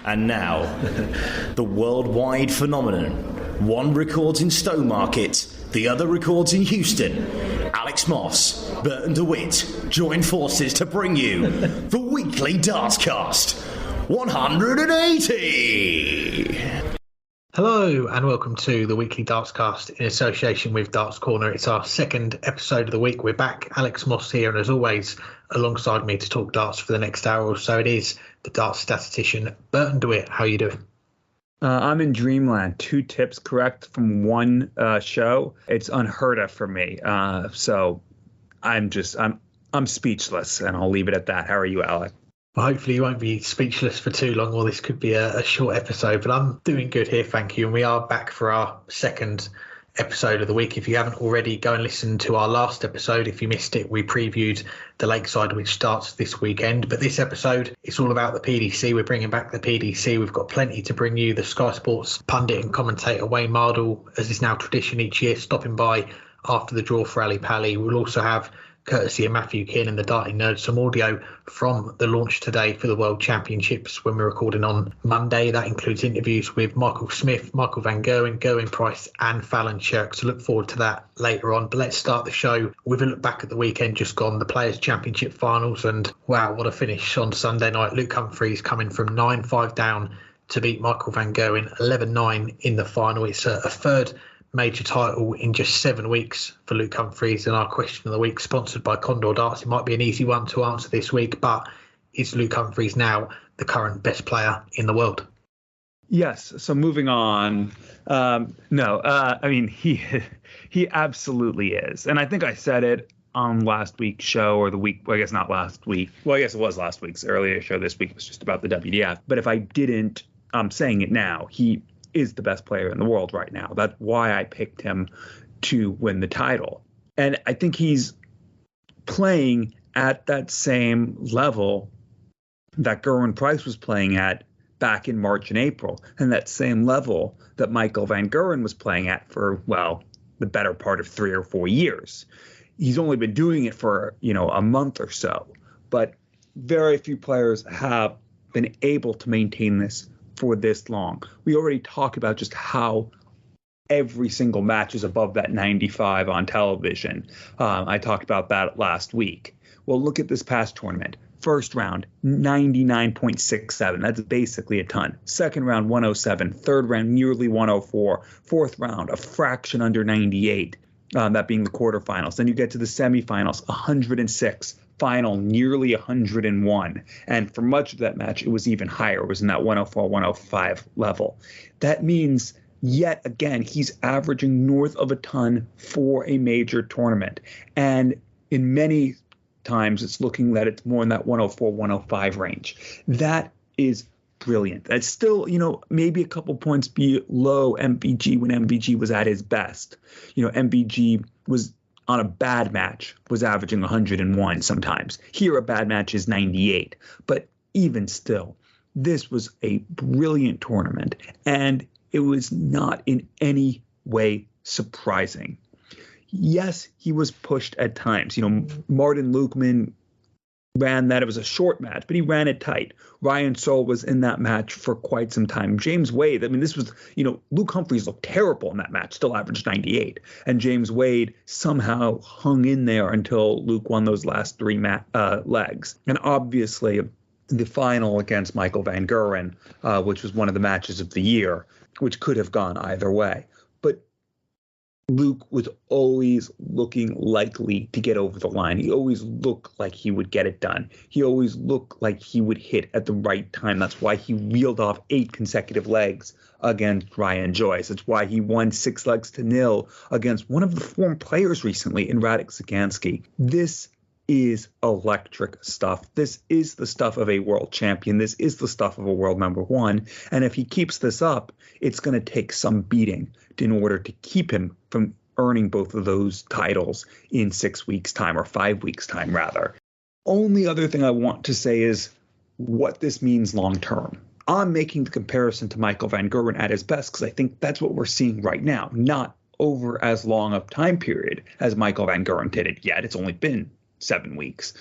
And now, the worldwide phenomenon. One records in Stowmarket, the other records in Houston. Alex Moss, Burton DeWitt join forces to bring you the weekly Dartscast 180. Hello and welcome to the weekly Dartscast in association with Darts Corner. It's our second episode of the week. We're back. Alex Moss here, and as always, alongside me to talk darts for the next hour or so, it is the darts statistician, Burton DeWitt. How are you doing? I'm in dreamland. 2 tips correct from one show. It's unheard of for me. So I'm speechless, and I'll leave it at that. How are you, Alec? Well, hopefully you won't be speechless for too long, or this could be a short episode, but I'm doing good here, thank you. And we are back for our second episode of the week. If you haven't already, go and listen to our last episode. If you missed it, we previewed the Lakeside, which starts this weekend. But this episode, it's all about the PDC. We're bringing back the PDC. We've got plenty to bring you. The Sky Sports pundit and commentator Wayne Mardle, as is now tradition each year, stopping by after the draw for Ali Pally. We'll also have, courtesy of Matthew Kiernan, the Darting Nerd, some audio from the launch today for the World Championships when we're recording on Monday. That includes interviews with Michael Smith, Michael van Gerwen, Gerwyn Price and Fallon Sherrock. So look forward to that later on. But let's start the show with a look back at the weekend just gone, the Players' Championship finals. And wow, what a finish on Sunday night. Luke Humphries coming from 9-5 down to beat Michael van Gerwen 11-9 in the final. It's a third major title in just 7 weeks for Luke Humphries. And our question of the week, sponsored by Condor Darts. It might be an easy one to answer this week, but is Luke Humphries now the current best player in the world? Yes. So moving on. I mean, he absolutely is. And I think I said it on last week's show, or the week, well, I guess not last week. Well, I guess it was last week's earlier show. This week was just about the WDF. But if I didn't, I'm saying it now. He is the best player in the world right now. That's why I picked him to win the title. And I think he's playing at that same level that Gerwyn Price was playing at back in March and April, and that same level that Michael van Gerwen was playing at for, well, the better part of 3 or 4 years. He's only been doing it for, a month or so, but very few players have been able to maintain this for this long. We already talked about just how every single match is above that 95 on television. I talked about that last week. Well, look at this past tournament. First round, 99.67. That's basically a ton. Second round, 107. Third round, nearly 104. Fourth round, a fraction under 98. That being the quarterfinals. Then you get to the semifinals, 106. Final, nearly 101. And for much of that match, it was even higher. It was in that 104, 105 level. That means, yet again, he's averaging north of a ton for a major tournament. And in many times, it's looking that it's more in that 104, 105 range. That is brilliant. That's still, maybe a couple points below MVG when MVG was at his best. MVG was on a bad match was averaging 101 sometimes. Here, a bad match is 98. But even still, this was a brilliant tournament, and it was not in any way surprising. Yes, he was pushed at times. Martin Lukeman ran that. It was a short match, but he ran it tight. Ryan Soule was in that match for quite some time. James Wade, this was, Luke Humphries looked terrible in that match, still averaged 98. And James Wade somehow hung in there until Luke won those last 3 legs. And obviously, the final against Michael van Gerwen, which was one of the matches of the year, which could have gone either way. But Luke was always looking likely to get over the line. He always looked like he would get it done. He always looked like he would hit at the right time. That's why he reeled off 8 consecutive legs against Ryan Joyce. That's why he won 6 legs to 0 against one of the former players recently in Radek Zagansky. This is electric stuff. This is the stuff of a world champion. This is the stuff of a world number 1. And if he keeps this up, it's going to take some beating in order to keep him from earning both of those titles in 6 weeks' time, or 5 weeks' time, rather. Only other thing I want to say is what this means long term. I'm making the comparison to Michael van Gerwen at his best because I think that's what we're seeing right now, not over as long a time period as Michael van Gerwen did it yet. It's only been 7 weeks,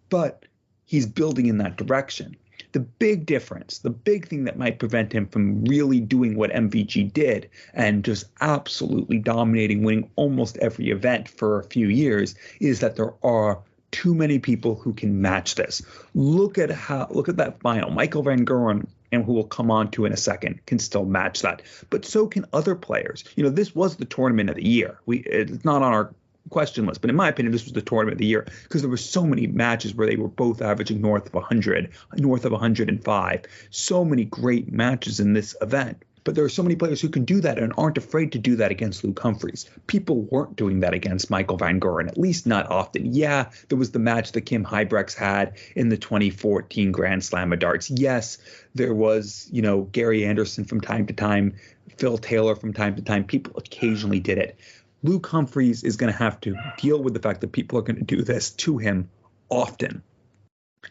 but he's building in that direction. The big difference, the big thing that might prevent him from really doing what MVG did and just absolutely dominating, winning almost every event for a few years, is that there are too many people who can match this. Look at that final. Michael van Gerwen, and who we'll come on to in a second, can still match that. But so can other players. This was the tournament of the year. It's not on our question list, but in my opinion, this was the tournament of the year because there were so many matches where they were both averaging north of 100, north of 105. So many great matches in this event. But there are so many players who can do that and aren't afraid to do that against Luke Humphries. People weren't doing that against Michael van Gerwen, at least not often. Yeah, there was the match that Kim Huybrechts had in the 2014 Grand Slam of darts. Yes, there was, Gary Anderson from time to time, Phil Taylor from time to time. People occasionally did it. Luke Humphries is going to have to deal with the fact that people are going to do this to him often.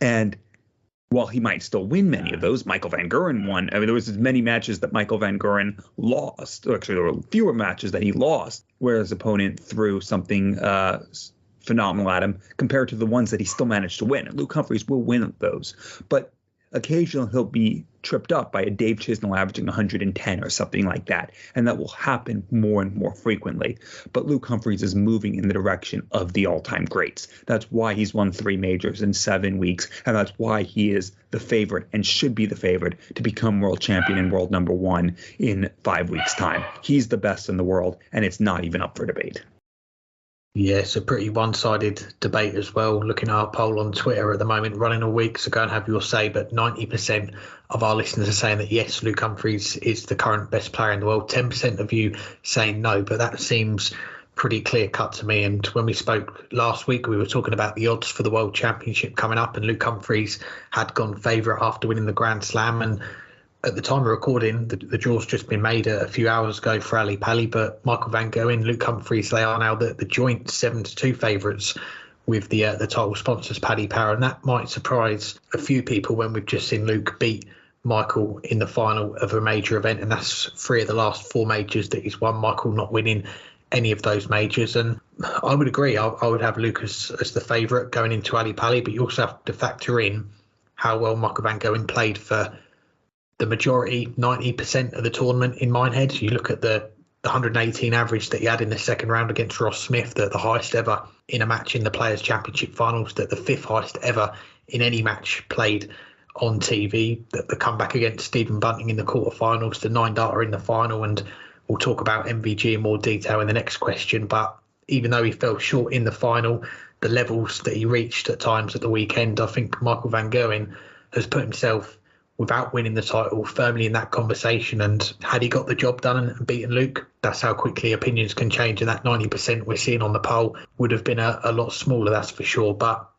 And while he might still win many of those, Michael van Gerwen won. I mean, there was as many matches that Michael van Gerwen lost. Actually, there were fewer matches that he lost, where his opponent threw something phenomenal at him compared to the ones that he still managed to win. And Luke Humphries will win those. But occasionally he'll be tripped up by a Dave Chisnell averaging 110 or something like that. And that will happen more and more frequently. But Luke Humphries is moving in the direction of the all-time greats. That's why he's won 3 majors in 7 weeks. And that's why he is the favorite and should be the favorite to become world champion and world number 1 in 5 weeks' time. He's the best in the world, and it's not even up for debate. Yeah, it's a pretty one-sided debate as well. Looking at our poll on Twitter at the moment, running a week, so go and have your say. But 90% of our listeners are saying that yes, Luke Humphries is the current best player in the world. 10% of you saying no, but that seems pretty clear-cut to me. And when we spoke last week, we were talking about the odds for the World Championship coming up, and Luke Humphries had gone favourite after winning the Grand Slam. And at the time of recording, the draw's just been made a few hours ago for Ali Pally, but Michael van Gerwen, Luke Humphries, they are now the joint 7-2 favourites with the title sponsors Paddy Power, and that might surprise a few people when we've just seen Luke beat Michael in the final of a major event, and that's 3 of the last 4 majors that he's won. Michael not winning any of those majors, and I would agree. I would have Luke as the favourite going into Ali Pally, but you also have to factor in how well Michael van Gerwen played for the majority, 90% of the tournament in Minehead. You look at the 118 average that he had in the second round against Ross Smith, the highest ever in a match in the Players' Championship finals, the 5th highest ever in any match played on TV, the comeback against Stephen Bunting in the quarterfinals, the 9-darter in the final, and we'll talk about MVG in more detail in the next question. But even though he fell short in the final, the levels that he reached at times at the weekend, I think Michael van Gerwen has put himself, without winning the title, firmly in that conversation. And had he got the job done and beaten Luke, that's how quickly opinions can change. And that 90% we're seeing on the poll would have been a lot smaller, that's for sure. But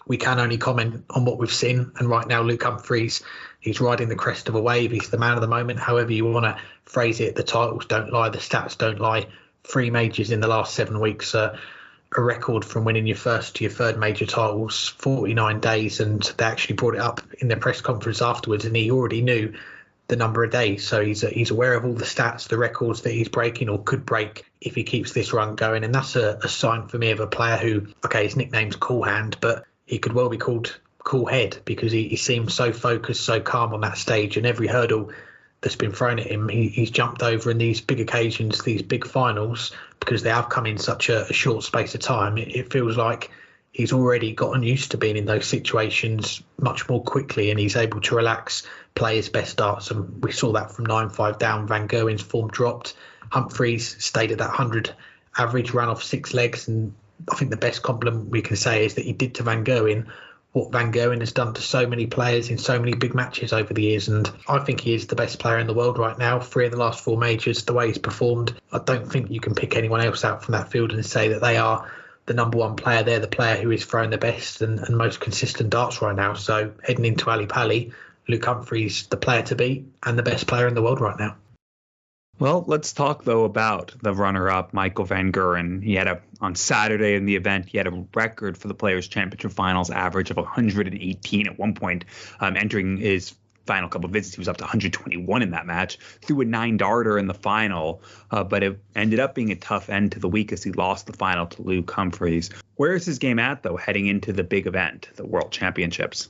we can only comment on what we've seen. And right now, Luke Humphries, he's riding the crest of a wave. He's the man of the moment, however you want to phrase it. The titles don't lie, the stats don't lie. 3 majors in the last 7 weeks, a record from winning your first to your third major titles, 49 days, and they actually brought it up in their press conference afterwards, and he already knew the number of days. So he's aware of all the stats, the records that he's breaking or could break if he keeps this run going. And that's a sign for me of a player who, okay, his nickname's Cool Hand, but he could well be called Cool Head because he seems so focused, so calm on that stage, and every hurdle that's been thrown at him, he's jumped over in these big occasions, these big finals, because they have come in such a short space of time. It feels like he's already gotten used to being in those situations much more quickly, and he's able to relax, play his best darts. And we saw that from 9-5 down. Van Gerwen's form dropped. Humphries stayed at that 100 average, ran off 6 legs. And I think the best compliment we can say is that he did to Van Gerwen what Van Gerwen has done to so many players in so many big matches over the years. And I think he is the best player in the world right now. 3 of the last 4 majors, the way he's performed, I don't think you can pick anyone else out from that field and say that they are the number 1 player. They're the player who is throwing the best and most consistent darts right now. So heading into Ali Pally, Luke Humphries, the player to beat and the best player in the world right now. Well, let's talk, though, about the runner-up, Michael van Gerwen. He had on Saturday in the event, he had a record for the Players' Championship Finals average of 118 at one point. Entering his final couple of visits, he was up to 121 in that match. Threw a 9-darter in the final, but it ended up being a tough end to the week as he lost the final to Luke Humphries. Where is his game at, though, heading into the big event, the World Championships?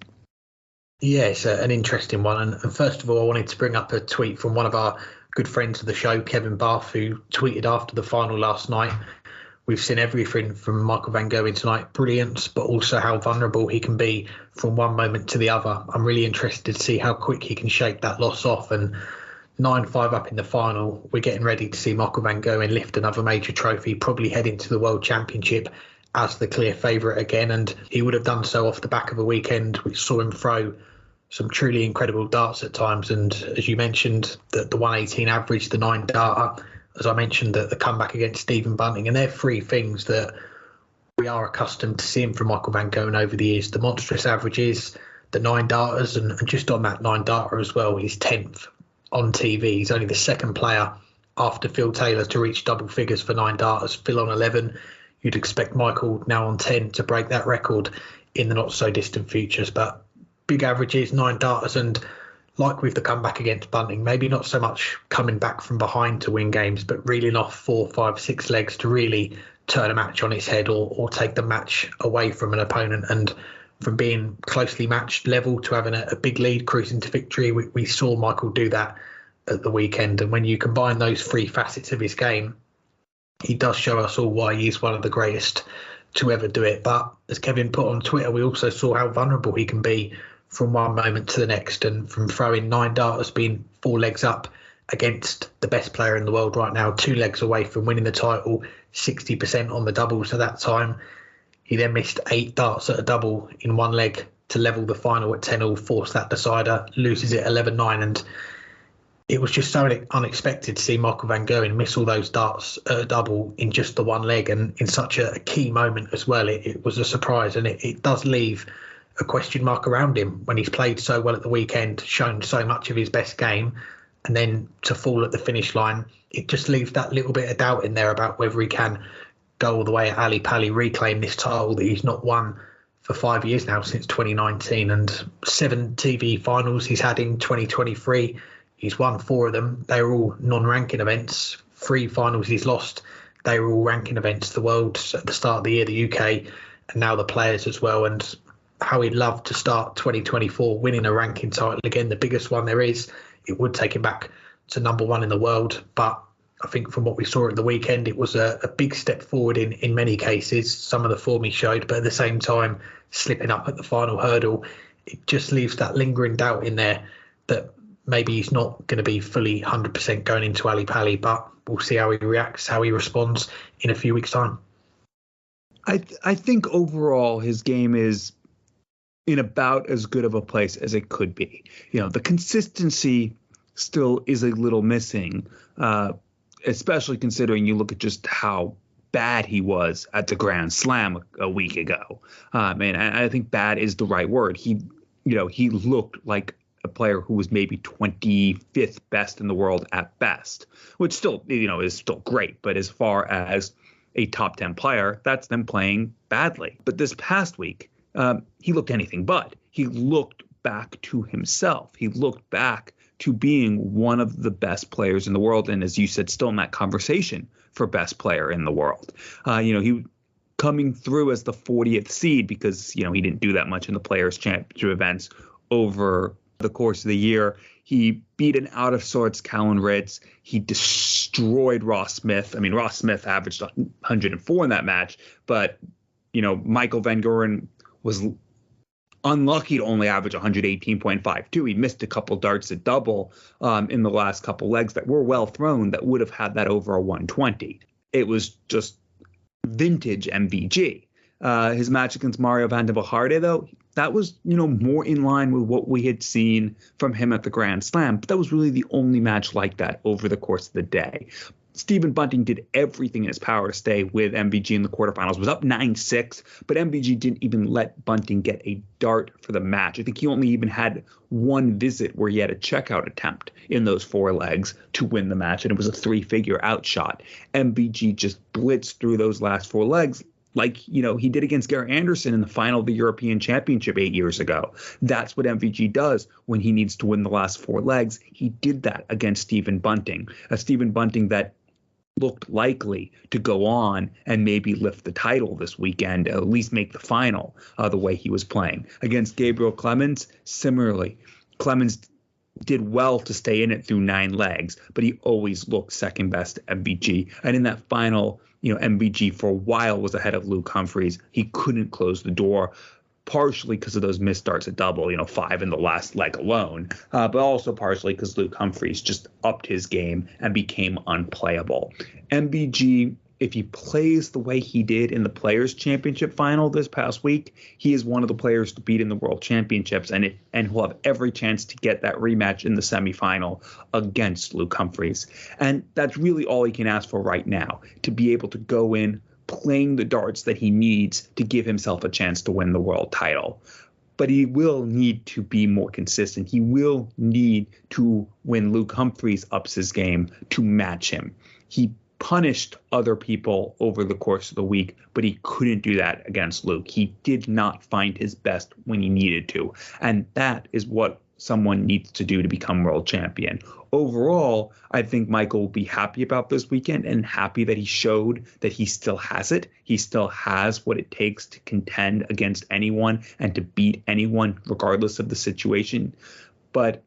Yeah, it's an interesting one. And first of all, I wanted to bring up a tweet from one of our good friends of the show, Kevin Bath, who tweeted after the final last night. We've seen everything from Michael van Gerwen tonight, brilliance, but also how vulnerable he can be from one moment to the other. I'm really interested to see how quick he can shake that loss off. And 9-5 up in the final, we're getting ready to see Michael van Gerwen lift another major trophy, probably head into the World Championship as the clear favourite again. And he would have done so off the back of a weekend which saw him throw some truly incredible darts at times. And as you mentioned, the 118 average, the 9 darter, as I mentioned, the comeback against Stephen Bunting. And they're three things that we are accustomed to seeing from Michael van Gerwen over the years. The monstrous averages, the 9 darters, and just on that 9 darter as well, he's 10th on TV. He's only the second player after Phil Taylor to reach double figures for 9 darters. Phil on 11. You'd expect Michael now on 10 to break that record in the not so distant futures. But big averages, 9 darters, and like with the comeback against Bunting, maybe not so much coming back from behind to win games, but reeling off 4, 5, 6 legs to really turn a match on its head or take the match away from an opponent. And from being closely matched level to having a big lead cruising to victory, we saw Michael do that at the weekend. And when you combine those three facets of his game, he does show us all why he's one of the greatest to ever do it. But as Kevin put on Twitter, we also saw how vulnerable he can be from one moment to the next, and from throwing 9 darters, being 4 legs up against the best player in the world right now, 2 legs away from winning the title, 60% on the doubles at that time. He then missed 8 darts at a double in 1 leg to level the final at 10-all, force that decider, loses it 11-9. And it was just so unexpected to see Michael van Gerwen miss all those darts at a double in just the 1 leg, and in such a key moment as well. It was a surprise, and it does leave a question mark around him when he's played so well at the weekend, shown so much of his best game, and then to fall at the finish line, it just leaves that little bit of doubt in there about whether he can go all the way at Ali Pali, reclaim this title that he's not won for 5 years now, since 2019, and 7 TV finals he's had in 2023. He's won 4 of them. They were all non-ranking events. 3 finals he's lost, they were all ranking events. The Worlds at the start of the year, the UK, and now the Players as well. And how he'd love to start 2024 winning a ranking title again, the biggest one there is. It would take him back to number 1 in the world. But I think from what we saw at the weekend, it was a big step forward in many cases. Some of the form he showed, but at the same time, slipping up at the final hurdle, it just leaves that lingering doubt in there that maybe he's not going to be fully 100% going into Ali Pali, but we'll see how he reacts, how he responds in a few weeks' time. I think overall his game is in about as good of a place as it could be. You know, the consistency still is a little missing, especially considering you look at just how bad he was at the Grand Slam a week ago. And I think bad is the right word. He looked like a player who was maybe 25th best in the world at best, which still, is still great. But as far as a top 10 player, that's them playing badly. But this past week, he looked anything but. He looked back to himself. He looked back to being one of the best players in the world. And as you said, still in that conversation for best player in the world. He coming through as the 40th seed because, he didn't do that much in the Players' Championship events over the course of the year. He beat an out-of-sorts Callan Ritz. He destroyed Ross Smith. I mean, Ross Smith averaged 104 in that match, but, Michael van Gerwen was unlucky to only average 118.52. He missed a couple darts at double in the last couple legs that were well thrown that would have had that over a 120. It was just vintage MVG. His match against Mario van der Waharde, though, that was, more in line with what we had seen from him at the Grand Slam. But that was really the only match like that over the course of the day. Stephen Bunting did everything in his power to stay with MVG in the quarterfinals. Was up 9-6, but MVG didn't even let Bunting get a dart for the match. I think he only even had one visit where he had a checkout attempt in those 4 legs to win the match, and it was a 3-figure outshot. MVG just blitzed through those last 4 legs like, he did against Gary Anderson in the final of the European Championship 8 years ago. That's what MVG does when he needs to win the last 4 legs. He did that against Stephen Bunting, a Stephen Bunting that looked likely to go on and maybe lift the title this weekend, at least make the final the way he was playing. Against Gabriel Clemens, similarly, Clemens did well to stay in it through 9 legs, but he always looked second best to MVG. And in that final, MVG for a while was ahead of Luke Humphries. He couldn't close the door, partially because of those missed starts at double, 5 in the last leg alone, but also partially because Luke Humphries just upped his game and became unplayable. MVG, if he plays the way he did in the Players' Championship final this past week, he is one of the players to beat in the World Championships, and he'll have every chance to get that rematch in the semifinal against Luke Humphries. And that's really all he can ask for right now, to be able to go in playing the darts that he needs to give himself a chance to win the world title. But he will need to be more consistent. He will need to, when Luke Humphries ups his game, to match him. He punished other people over the course of the week, but he couldn't do that against Luke. He did not find his best when he needed to. And that is what someone needs to do to become world champion. Overall, I think Michael will be happy about this weekend and happy that he showed that he still has it. He still has what it takes to contend against anyone and to beat anyone, regardless of the situation. But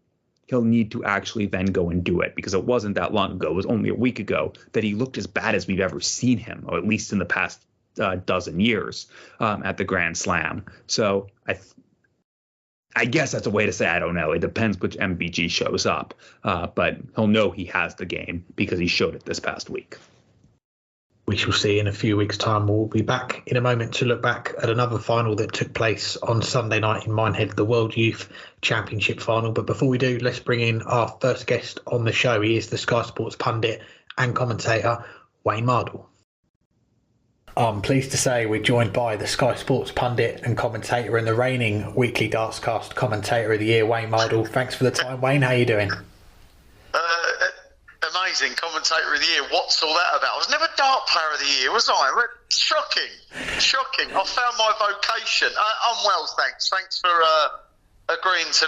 he'll need to actually then go and do it, because it wasn't that long ago, it was only a week ago, that he looked as bad as we've ever seen him, or at least in the past dozen years at the Grand Slam. So I guess that's a way to say I don't know. It depends which MVG shows up, but he'll know he has the game because he showed it this past week. We shall see in a few weeks' time. We'll be back in a moment to look back at another final that took place on Sunday night in Minehead, the World Youth Championship final. But before we do, let's bring in our first guest on the show. He is the Sky Sports pundit and commentator, Wayne Mardle. I'm pleased to say we're joined by the Sky Sports pundit and commentator and the reigning weekly Dartscast commentator of the year, Wayne Mardle. Thanks for the time, Wayne. How are you doing? Amazing. Commentator of the year. What's all that about? I was never Dart Player of the Year, was I? Shocking. I found my vocation. I'm well, thanks. Thanks for agreeing to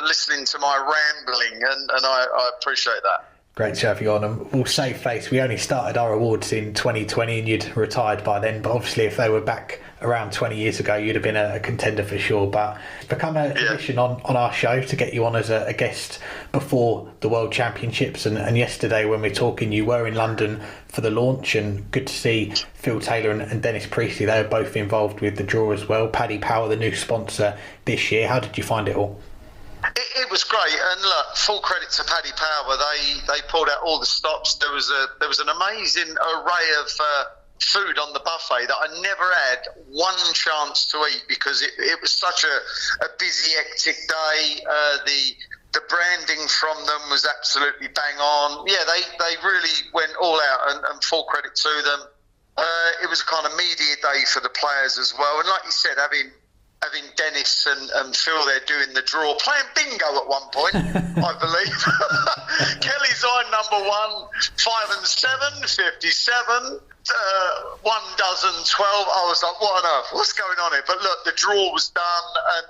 listening to my rambling, and I appreciate that. Great to have you on. And we'll save face. We only started our awards in 2020 and you'd retired by then. But obviously, if they were back around 20 years ago, you'd have been a contender for sure. But it's become a tradition on our show to get you on as a guest before the World Championships. And yesterday, when we're talking, you were in London for the launch. And good to see Phil Taylor and Dennis Priestley. They were both involved with the draw as well. Paddy Power, the new sponsor this year. How did you find it all? It was great, and look, full credit to Paddy Power. They pulled out all the stops. There was an amazing array of food on the buffet that I never had one chance to eat because it was such a busy, hectic day. The branding from them was absolutely bang on. Yeah, they really went all out, and full credit to them. It was a kind of media day for the players as well, and like you said, having Dennis and Phil there doing the draw, playing bingo at one point, I believe. Kelly's Eye number 1, 5 and 7, 57, 1 dozen, 12. I was like, what on earth? What's going on here? But look, the draw was done, and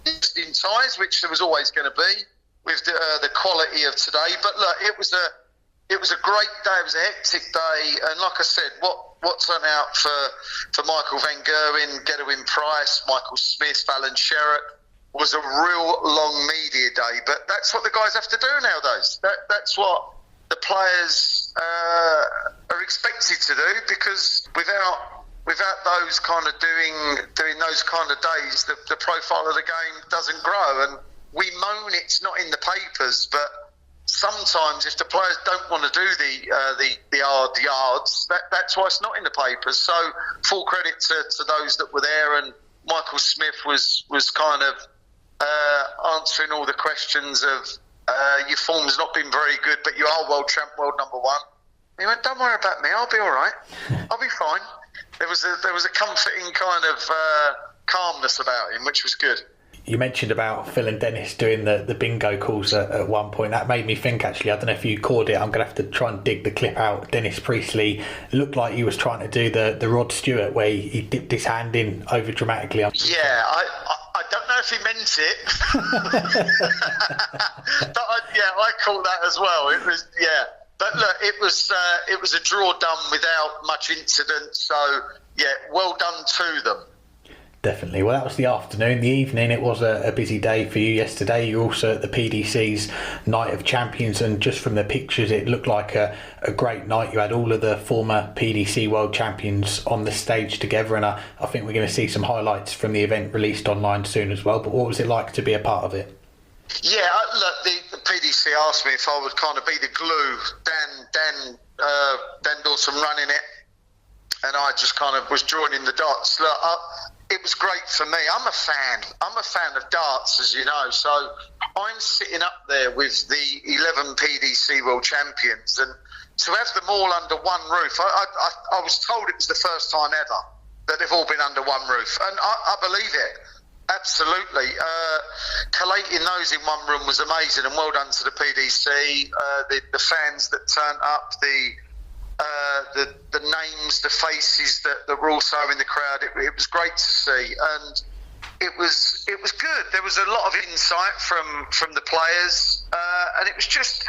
in ties, which there was always going to be with the quality of today. But look, it was a great day. It was a hectic day, and like I said, what turned out for Michael van Gerwen, Gerwyn Price, Michael Smith, Fallon Sherrock was a real long media day. But that's what the guys have to do nowadays. That's what the players are expected to do, because without those kind of doing those kind of days, the profile of the game doesn't grow. And we moan it's not in the papers, but sometimes if the players don't want to do the hard yards, that's why it's not in the papers. So full credit to those that were there, and Michael Smith was kind of answering all the questions of your form's not been very good, but you are world champ, world number 1. He went, don't worry about me, I'll be all right, I'll be fine. There was a comforting kind of calmness about him, which was good. You mentioned about Phil and Dennis doing the bingo calls at one point. That made me think, actually, I don't know if you caught it. I'm going to have to try and dig the clip out. Dennis Priestley looked like he was trying to do the Rod Stewart, where he dipped his hand in over dramatically. Yeah, I don't know if he meant it. But I caught that as well. It was, But look, it was a draw done without much incident. So yeah, well done to them. Definitely. Well, that was the afternoon. The evening, it was a busy day for you yesterday. You're also at the PDC's Night of Champions, and just from the pictures, it looked like a great night. You had all of the former PDC World Champions on the stage together, and I think we're going to see some highlights from the event released online soon as well. But what was it like to be a part of it? Yeah, look, the PDC asked me if I would kind of be the glue. Dan Dawson running it, and I just kind of was joining the dots. Look, it was great for me. I'm a fan of darts, as you know. So I'm sitting up there with the 11 PDC World Champions, and to have them all under one roof. I was told it was the first time ever that they've all been under one roof, and I believe it. Absolutely. Collating those in one room was amazing, and well done to the PDC, the fans that turned up, the names, the faces that were also in the crowd. It was great to see, and it was good. There was a lot of insight from the players, and it was just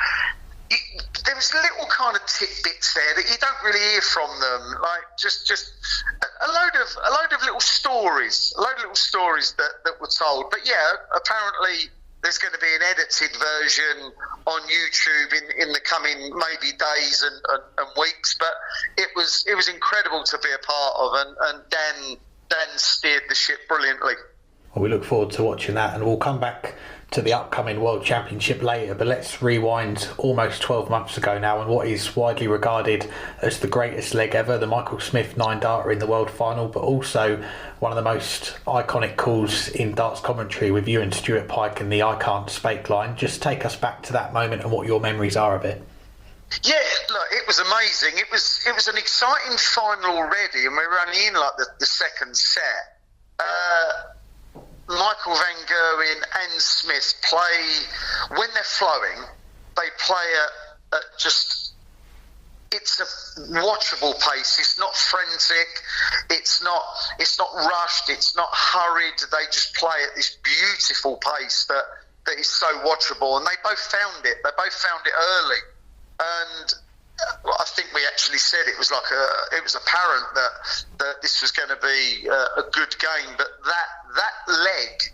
there was little kind of tidbits there that you don't really hear from them, like just a load of little stories, that were told. But yeah, apparently there's going to be an edited version on YouTube in the coming maybe days and weeks. But it was incredible to be a part of, and Dan steered the ship brilliantly. Well, we look forward to watching that, and we'll come back to the upcoming World Championship later, but let's rewind almost 12 months ago now, and what is widely regarded as the greatest leg ever, the Michael Smith 9-darter in the world final, but also one of the most iconic calls in darts commentary with you and Stuart Pike and the I Can't Spake line. Just take us back to that moment and what your memories are of it. Yeah, look, it was amazing. It was an exciting final already, and we were only in like the second set. Michael van Gerwen and Smith play, when they're flowing, they play at just, it's a watchable pace. It's not frantic. It's not rushed. It's not hurried. They just play at this beautiful pace that is so watchable. And they both found it. They both found it early. And I think we actually said it was apparent that this was going to be a good game, but that leg,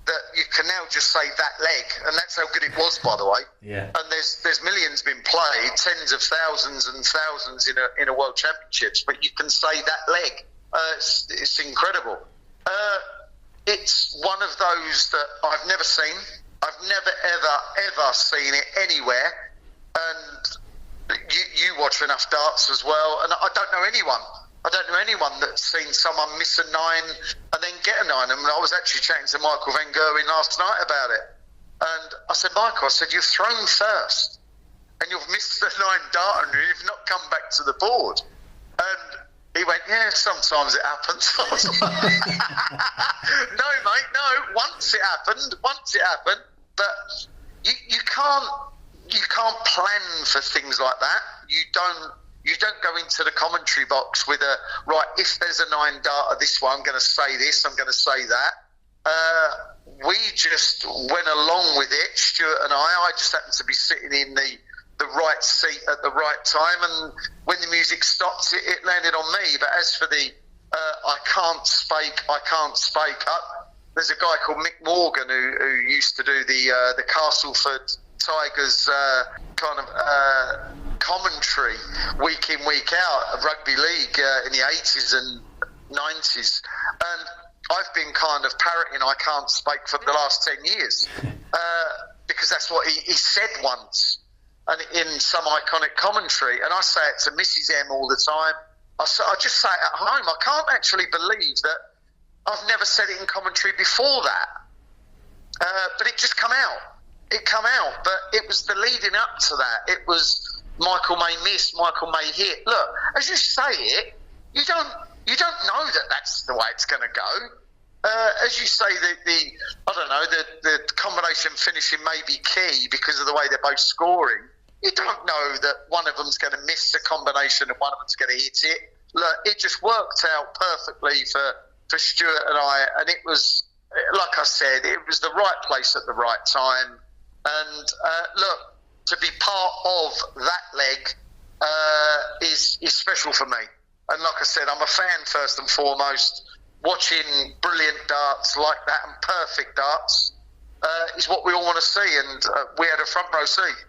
that you can now just say that leg, and that's how good it was, by the way. Yeah. And there's millions been played, tens of thousands and thousands in a World Championships, but you can say that leg. It's incredible. It's one of those that I've never seen. I've never ever seen it anywhere, and you watch enough darts as well, and I don't know anyone that's seen someone miss a 9 and then get a 9. I mean, I was actually chatting to Michael van Gerwen last night about it, and I said, Michael, you've thrown first and you've missed the 9 dart and you've not come back to the board. And he went, yeah, sometimes it happens. I was like, no, mate, no. Once it happened, but you can't plan for things like that. You don't go into the commentary box with if there's a 9-darter this way, I'm going to say this, I'm going to say that. We just went along with it, Stuart and I just happened to be sitting in the right seat at the right time, and when the music stopped, it landed on me. But as for the I can't spake up, there's a guy called Mick Morgan who used to do the Castleford Tigers kind of commentary week in, week out of rugby league in the 80s and 90s, and I've been kind of parroting I can't spake for the last 10 years because that's what he said once and in some iconic commentary, and I say it to Mrs M all the time. I just say it at home. I can't actually believe that I've never said it in commentary before that, but it just come out. It come out, but it was the leading up to that. It was Michael may miss, Michael may hit. Look, as you say it, you don't know that that's the way it's going to go. As you say, the combination finishing may be key because of the way they're both scoring. You don't know that one of them's going to miss the combination and one of them's going to hit it. Look, it just worked out perfectly for Stuart and I, and it was, like I said, it was the right place at the right time. And look, to be part of that leg is special for me. And like I said, I'm a fan first and foremost. Watching brilliant darts like that and perfect darts is what we all want to see, and we had a front row seat.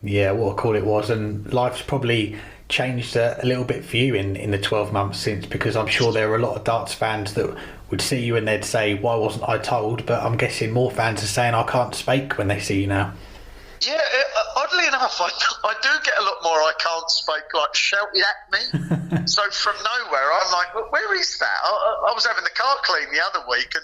Yeah, what a call it was, and life's probably changed a little bit for you in the 12 months since, because I'm sure there are a lot of darts fans that would see you and they'd say, why wasn't I told? But I'm guessing more fans are saying, I can't speak when they see you now. Yeah, oddly enough, I do get a lot more I can't speak, like shouted at me. So from nowhere, I'm like, well, where is that? I was having the car cleaned the other week, and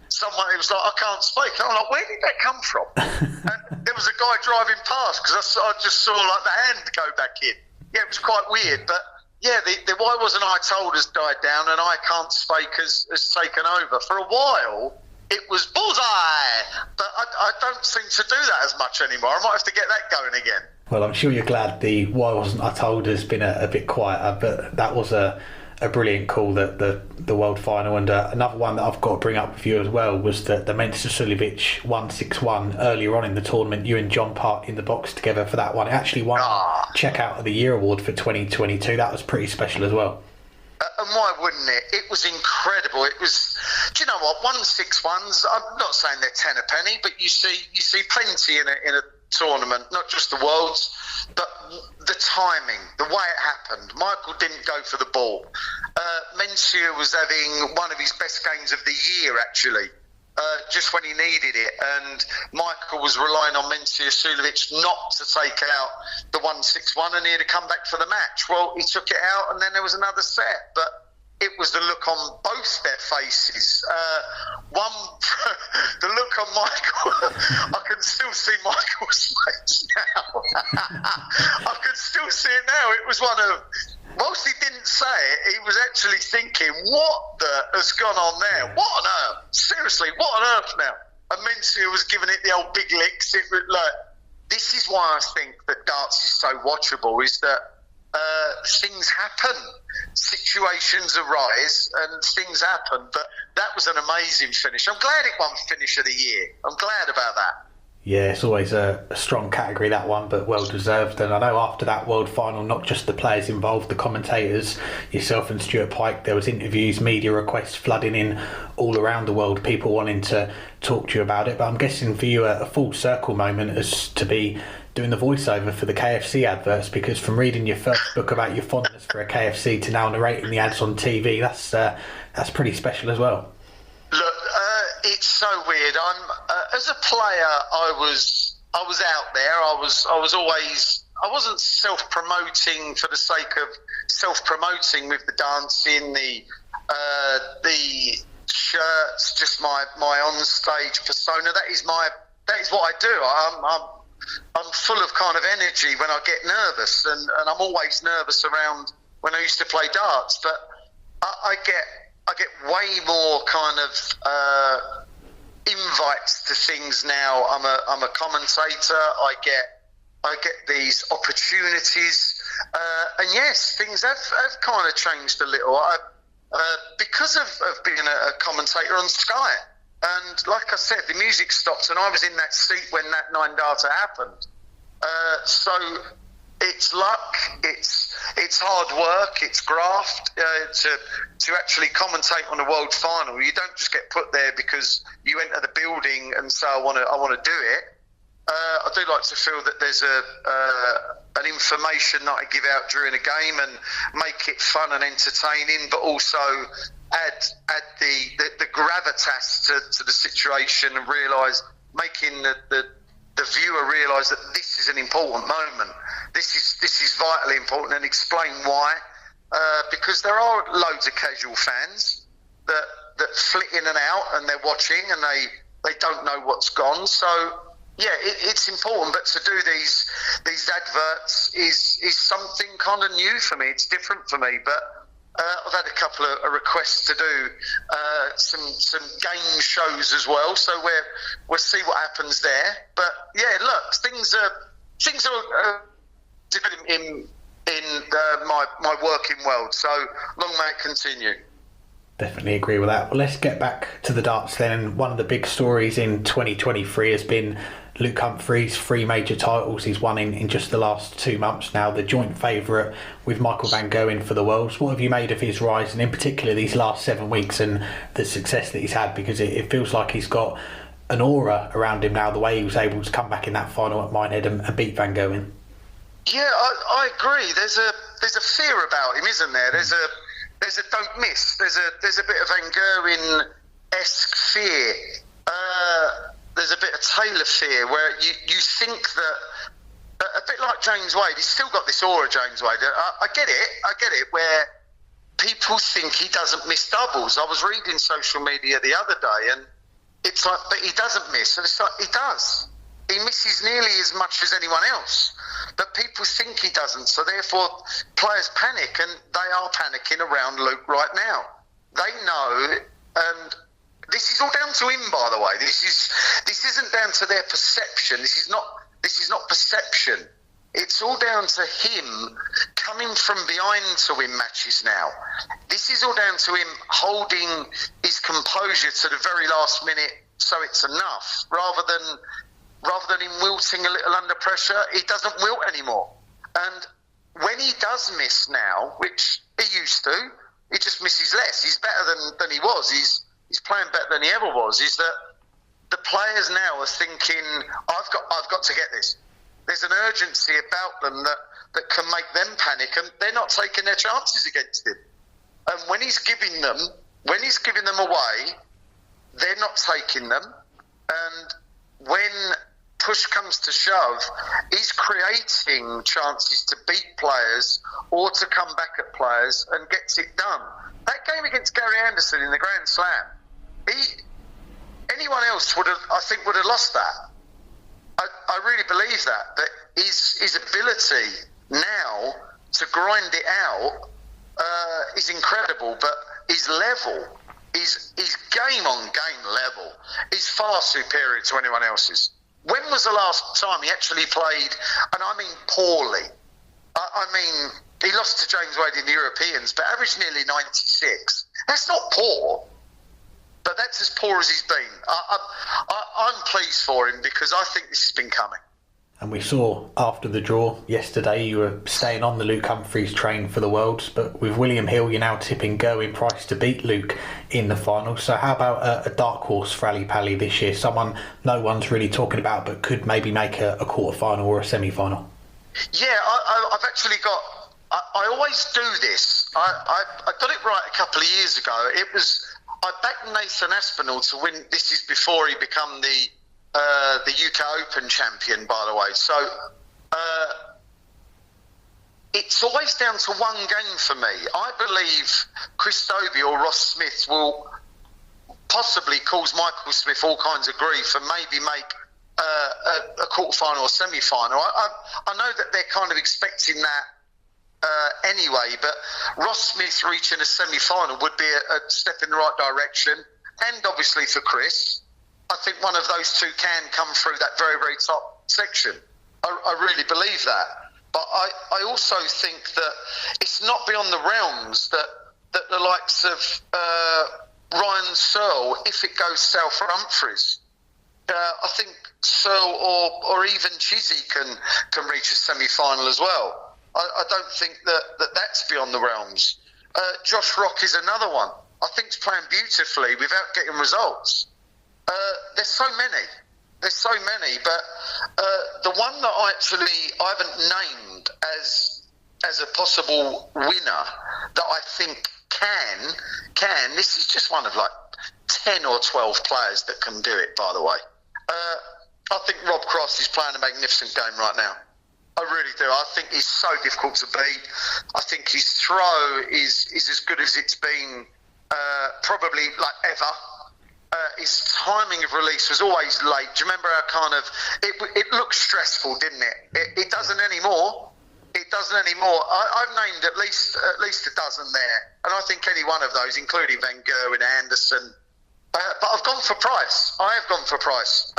someone, it was like, I can't speak. And I'm like, where did that come from? And there was a guy driving past, because I just saw like the hand go back in. Yeah, it was quite weird, but yeah, the why wasn't I told has died down, and I can't speak has taken over. For a while, it was bullseye, but I don't seem to do that as much anymore. I might have to get that going again. Well, I'm sure you're glad the why wasn't I told has been a bit quieter, but that was a brilliant call, the world final. And another one that I've got to bring up with you as well was the Mensa Suljovic 161 earlier on in the tournament. You and John Part in the box together for that one. It actually won Check Out of the Year award for 2022. That was pretty special as well. And why wouldn't it? It was incredible. It was, do you know what, 161s, I'm not saying they're 10 a penny, but you see plenty in a tournament, not just the Worlds, but the timing, the way it happened. Michael didn't go for the ball. Mencia was having one of his best games of the year, actually, just when he needed it. And Michael was relying on Mencia Suljovic not to take out the 161, and he had to come back for the match. Well, he took it out, and then there was another set. But it was the look on both their faces. The look on Michael, I can still see Michael's face now. I can still see it now. It was one of, whilst he didn't say it, he was actually thinking, what the has gone on there? What on earth? Seriously, what on earth now? And Mencia was giving it the old big licks. It was like, this is why I think that darts is so watchable, is that things happen, situations arise, and things happen. But that was an amazing finish. I'm glad it won Finish of the Year. I'm glad about that. Yeah, it's always a strong category, that one, but well deserved. And I know after that world final, not just the players involved, the commentators, yourself and Stuart Pike, there was interviews, media requests flooding in all around the world, people wanting to talk to you about it. But I'm guessing for you a full circle moment is to be doing the voiceover for the KFC adverts, because from reading your first book about your fondness for a KFC to now narrating the ads on TV, that's pretty special as well. Look, it's so weird. As a player, I was out there. I wasn't self-promoting for the sake of self-promoting with the dancing, the shirts, just my on-stage persona. That is what I do. I'm full of kind of energy when I get nervous, and I'm always nervous around when I used to play darts. But I get way more kind of invites to things now. I'm a commentator. I get these opportunities, and yes, things have kind of changed a little. Because of being a commentator on Sky. And like I said, the music stopped, and I was in that seat when that 9-darter happened. So it's luck, it's hard work, it's graft to actually commentate on a world final. You don't just get put there because you enter the building and say, I want to do it. I do like to feel that there's an information that I give out during a game and make it fun and entertaining, but also add the gravitas to the situation, and making the viewer realise that this is an important moment. This is vitally important, and explain why. Because there are loads of casual fans that flit in and out, and they're watching, and they don't know what's gone. So yeah, it's important. But to do these adverts is something kind of new for me. It's different for me, but. I've had a couple of requests to do some game shows as well, so we'll see what happens there. But yeah, look, things are different in my working world. So long may it continue. Definitely agree with that. Well, let's get back to the darts then. And one of the big stories in 2023 has been Luke Humphries, 3 major titles he's won in just the last 2 months now, the joint favourite with Michael van Gerwen for the Worlds. What have you made of his rise, and in particular these last 7 weeks and the success that he's had? Because it feels like he's got an aura around him now, the way he was able to come back in that final at Minehead and beat van Gerwen. Yeah, I agree. There's a fear about him, isn't there? There's a don't miss. There's a bit of Van Gerwen-esque fear. There's a bit of Taylor fear where you think that a bit like James Wade, he's still got this aura, James Wade. I get it, where people think he doesn't miss doubles. I was reading social media the other day, and it's like, but he doesn't miss. And it's like, he does. He misses nearly as much as anyone else. But people think he doesn't, so therefore players panic, and they are panicking around Luke right now. They know, and this is all down to him, by the way. This isn't down to their perception. This is not perception. It's all down to him coming from behind to win matches now. This is all down to him holding his composure to the very last minute, so it's enough, rather than him wilting a little under pressure. He doesn't wilt anymore. And when he does miss now, which he used to, he just misses less. He's better than he was. He's playing better than he ever was. Is that the players now are thinking, I've got to get this. There's an urgency about them that can make them panic, and they're not taking their chances against him. And when he's giving them away, they're not taking them. And when push comes to shove, he's creating chances to beat players or to come back at players and gets it done. That game against Gary Anderson in the Grand Slam, anyone else would have lost that. I really believe that. But his ability now to grind it out is incredible. But his level, his game-on-game level, is far superior to anyone else's. When was the last time he actually played, and I mean poorly? I mean, he lost to James Wade in the Europeans, but averaged nearly 96. That's not poor, but that's as poor as he's been. I'm pleased for him because I think this has been coming. And we saw after the draw yesterday you were staying on the Luke Humphries train for the Worlds, but with William Hill you're now tipping Gerwyn Price to beat Luke in the final. So how about a dark horse for Ali Pally this year? Someone no one's really talking about but could maybe make a quarter-final or a semi-final? Yeah, I've actually got... I always do this. I got it right a couple of years ago. I backed Nathan Aspinall to win. This is before he became the UK Open champion, by the way. So it's always down to one game for me. I believe Chris Dobey or Ross Smith will possibly cause Michael Smith all kinds of grief and maybe make a quarter-final or semi-final. I know that they're kind of expecting that anyway, but Ross Smith reaching a semi-final would be a step in the right direction. And obviously for Chris, I think one of those two can come through that very, very top section. I really believe that. But I also think that it's not beyond the realms that the likes of Ryan Searle, if it goes south for Humphries, I think Searle or even Chizzy can reach a semi-final as well. I don't think that's beyond the realms. Josh Rock is another one. I think he's playing beautifully without getting results. There's so many, but the one that I haven't named as a possible winner that I think can. This is just one of like 10 or 12 players that can do it, by the way. I think Rob Cross is playing a magnificent game right now. I really do. I think he's so difficult to beat. I think his throw is as good as it's been probably like ever. His timing of release was always late. Do you remember how it looked stressful, didn't it? It doesn't anymore. I've named at least a dozen there, and I think any one of those, including Van Gerwen, Anderson. But I've gone for Price. I have gone for Price.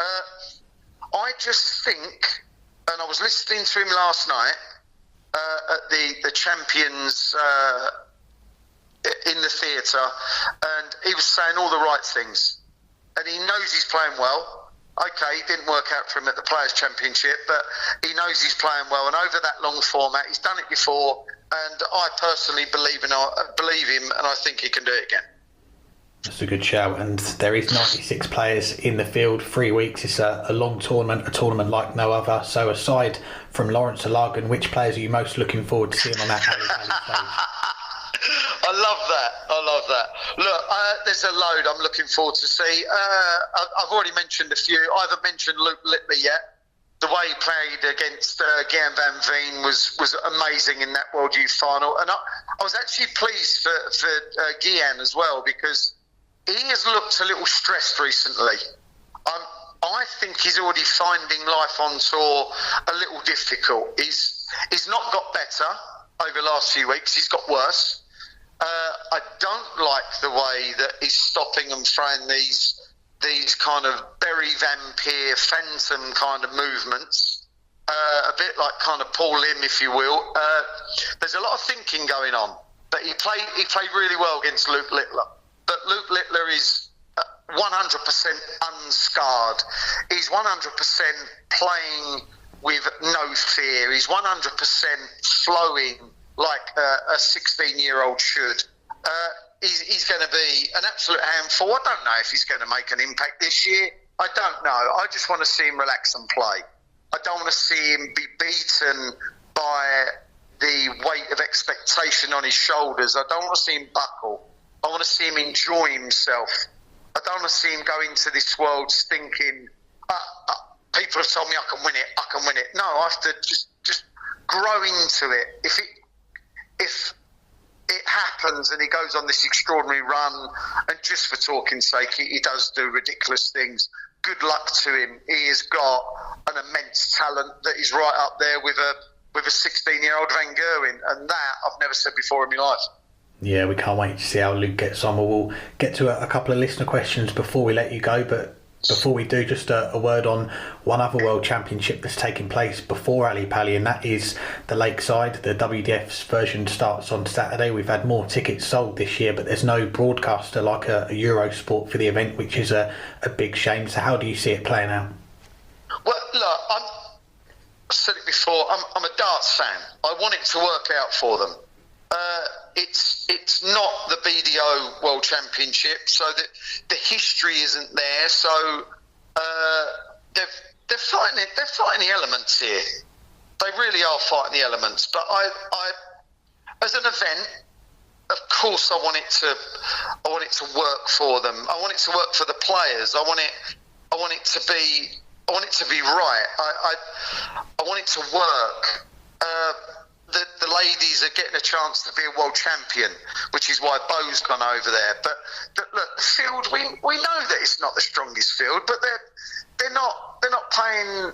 I just think, and I was listening to him last night at the Champions in the theatre, and he was saying all the right things. And he knows he's playing well. Okay, it didn't work out for him at the Players' Championship, but he knows he's playing well. And over that long format, he's done it before. And I personally believe him, and I think he can do it again. That's a good shout. And there is 96 players in the field, 3 weeks. It's a long tournament, a tournament like no other. So aside from Lawrence Alagan, which players are you most looking forward to seeing on that stage? I love that. Look, there's a load I'm looking forward to see. I've already mentioned a few. I haven't mentioned Luke Littler yet. The way he played against Gerwyn van Gerwen was amazing in that World Youth final. And I was actually pleased for Gerwyn as well, because he has looked a little stressed recently. I think he's already finding life on tour a little difficult. He's not got better over the last few weeks. He's got worse. I don't like the way that he's stopping and throwing these kind of Berry Vampire phantom kind of movements, a bit like kind of Paul Lim, if you will. There's a lot of thinking going on, but he played really well against Luke Littler. But Luke Littler is 100% unscarred. He's 100% playing with no fear. He's 100% flowing like a 16-year-old should. He's going to be an absolute handful. I don't know if he's going to make an impact this year. I don't know. I just want to see him relax and play. I don't want to see him be beaten by the weight of expectation on his shoulders. I don't want to see him buckle. I want to see him enjoy himself. I don't want to see him go into this world thinking, people have told me I can win it. No, I have to just grow into it. If it happens and he goes on this extraordinary run, and just for talking's sake, he does do ridiculous things, good luck to him. He has got an immense talent that is right up there with a 16-year-old Van Gerwen, and that I've never said before in my life. Yeah, we can't wait to see how Luke gets on. We'll get to a couple of listener questions before we let you go, but before we do, just a word on one other World Championship that's taking place before Ali Pally, and that is the Lakeside. The WDF's version starts on Saturday. We've had more tickets sold this year, but there's no broadcaster like a Eurosport for the event, which is a big shame. So how do you see it playing out? Well, look, I've said it before, I'm a darts fan. I want it to work out for them. It's not the BDO World Championship, so that the history isn't there. So they're fighting it. They're fighting the elements here. They really are fighting the elements. But I as an event, of course, I want it to work for them. I want it to work for the players. I want it to be right. I want it to work. The ladies are getting a chance to be a world champion, which is why Bo's gone over there. But look, the field, we know that it's not the strongest field, but they're not paying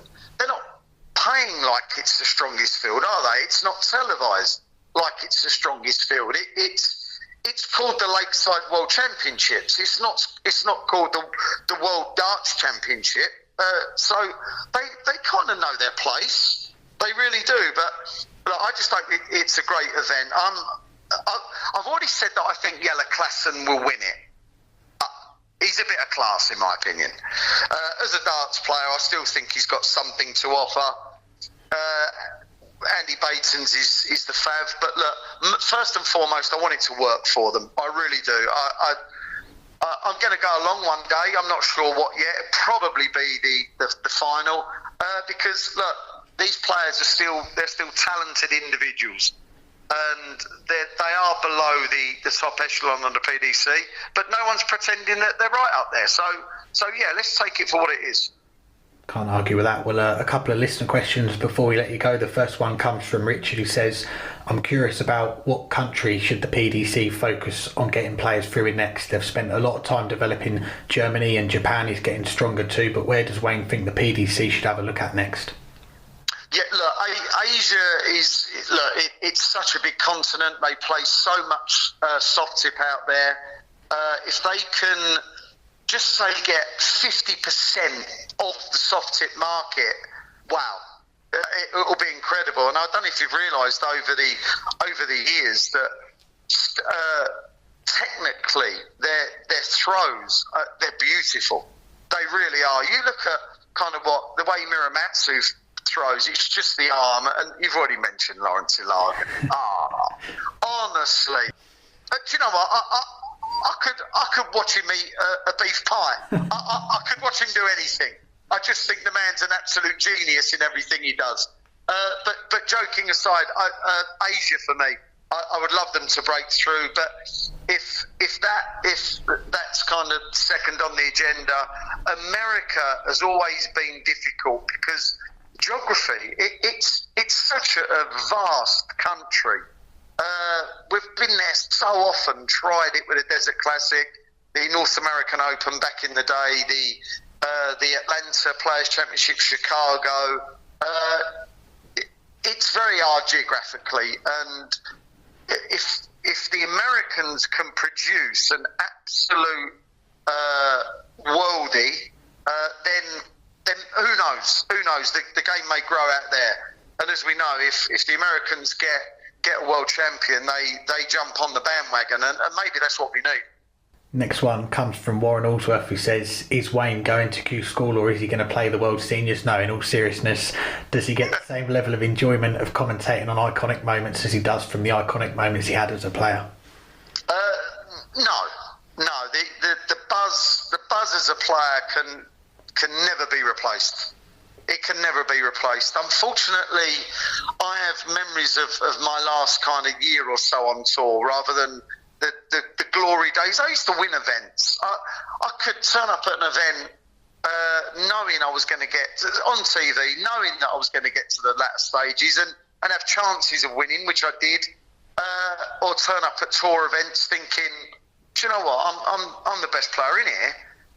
like it's the strongest field, are they? It's not televised like it's the strongest field. It's called the Lakeside World Championships. It's not called the World Darts Championship. So they kind of know their place. They really do, but I just think it's a great event. I've already said that I think Jelle Klassen will win it. He's a bit of class, in my opinion. As a darts player, I still think he's got something to offer. Andy Batens is the fav, but look, first and foremost, I want it to work for them. I really do. I'm going to go along one day. I'm not sure what yet. It'll probably be the final, because look, these players are still talented individuals, and they are below the top echelon on the PDC, but no one's pretending that they're right up there. So yeah, let's take it for what it is. Can't argue with that. Well, a couple of listener questions before we let you go. The first one comes from Richard, who says, I'm curious about what country should the PDC focus on getting players through in next. They've spent a lot of time developing Germany, and Japan is getting stronger too, but where does Wayne think the PDC should have a look at next? Yeah, look, Asia is it's such a big continent. They play so much soft tip out there. If they can just say get 50% of the soft tip market, wow, it will be incredible. And I don't know if you've realised over the years that technically their throws they're beautiful. They really are. You look at kind of what the way Miramatsu throws. It's just the arm, and you've already mentioned Lawrence Ilaga. Honestly, do you know what? I could watch him eat a beef pie. I could watch him do anything. I just think the man's an absolute genius in everything he does. But joking aside, Asia for me, I would love them to break through. But if that's kind of second on the agenda, America has always been difficult because geography. It's such a vast country. We've been there so often, tried it with the Desert Classic, the North American Open back in the day, the Atlanta Players Championship, Chicago. It's very hard geographically, and if the Americans can produce an absolute worldie, then who knows? Who knows? The game may grow out there. And as we know, if the Americans get a world champion, they jump on the bandwagon, and maybe that's what we need. Next one comes from Warren Allsworth, who says, is Wayne going to Q School or is he going to play the World Seniors? No, in all seriousness, does he get the same level of enjoyment of commentating on iconic moments as he does from the iconic moments he had as a player? No. The buzz as a player can never be replaced. It can never be replaced. Unfortunately, I have memories of my last kind of year or so on tour rather than the glory days. I used to win events. I could turn up at an event knowing I was going to get on TV, knowing that I was going to get to the latter stages and have chances of winning, which I did, or turn up at tour events thinking, do you know what, I'm the best player in here.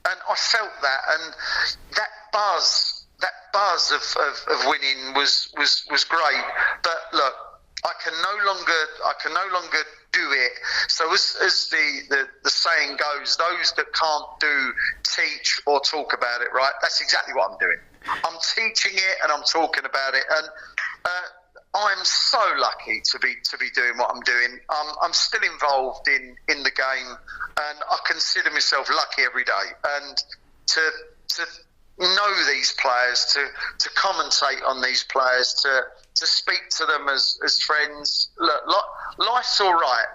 And I felt that, and that buzz of winning was great. But look, I can no longer do it. So as the saying goes, those that can't teach or talk about it, right? That's exactly what I'm doing. I'm teaching it and I'm talking about it, and I'm so lucky to be doing what I'm doing. I'm still involved in the game, and I consider myself lucky every day. And to know these players, to commentate on these players, to speak to them as friends. Look, life's all right,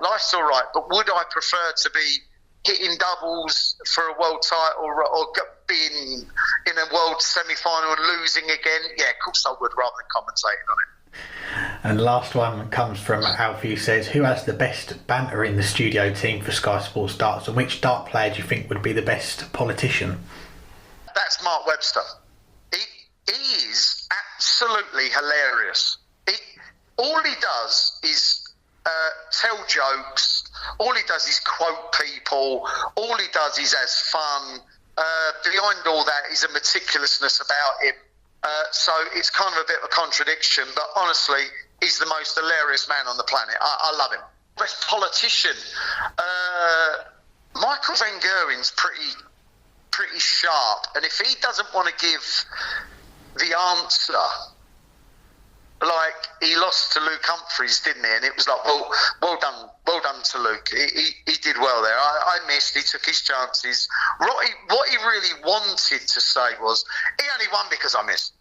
but would I prefer to be hitting doubles for a world title or being in a world semi-final and losing again? Yeah, of course I would, rather than commentating on it. And the last one comes from Alfie, who says, who has the best banter in the studio team for Sky Sports Darts, and which dart player do you think would be the best politician? That's Mark Webster. He is absolutely hilarious. All he does is tell jokes. All he does is quote people. All he does is has fun. Behind all that is a meticulousness about him. So it's kind of a bit of a contradiction, but honestly, he's the most hilarious man on the planet. I love him. Best politician. Michael van Gerwen's pretty sharp, and if he doesn't want to give the answer, like he lost to Luke Humphries, didn't he? And it was like, well done to Luke. He did well there. I missed. He took his chances. What he really wanted to say was, he only won because I missed.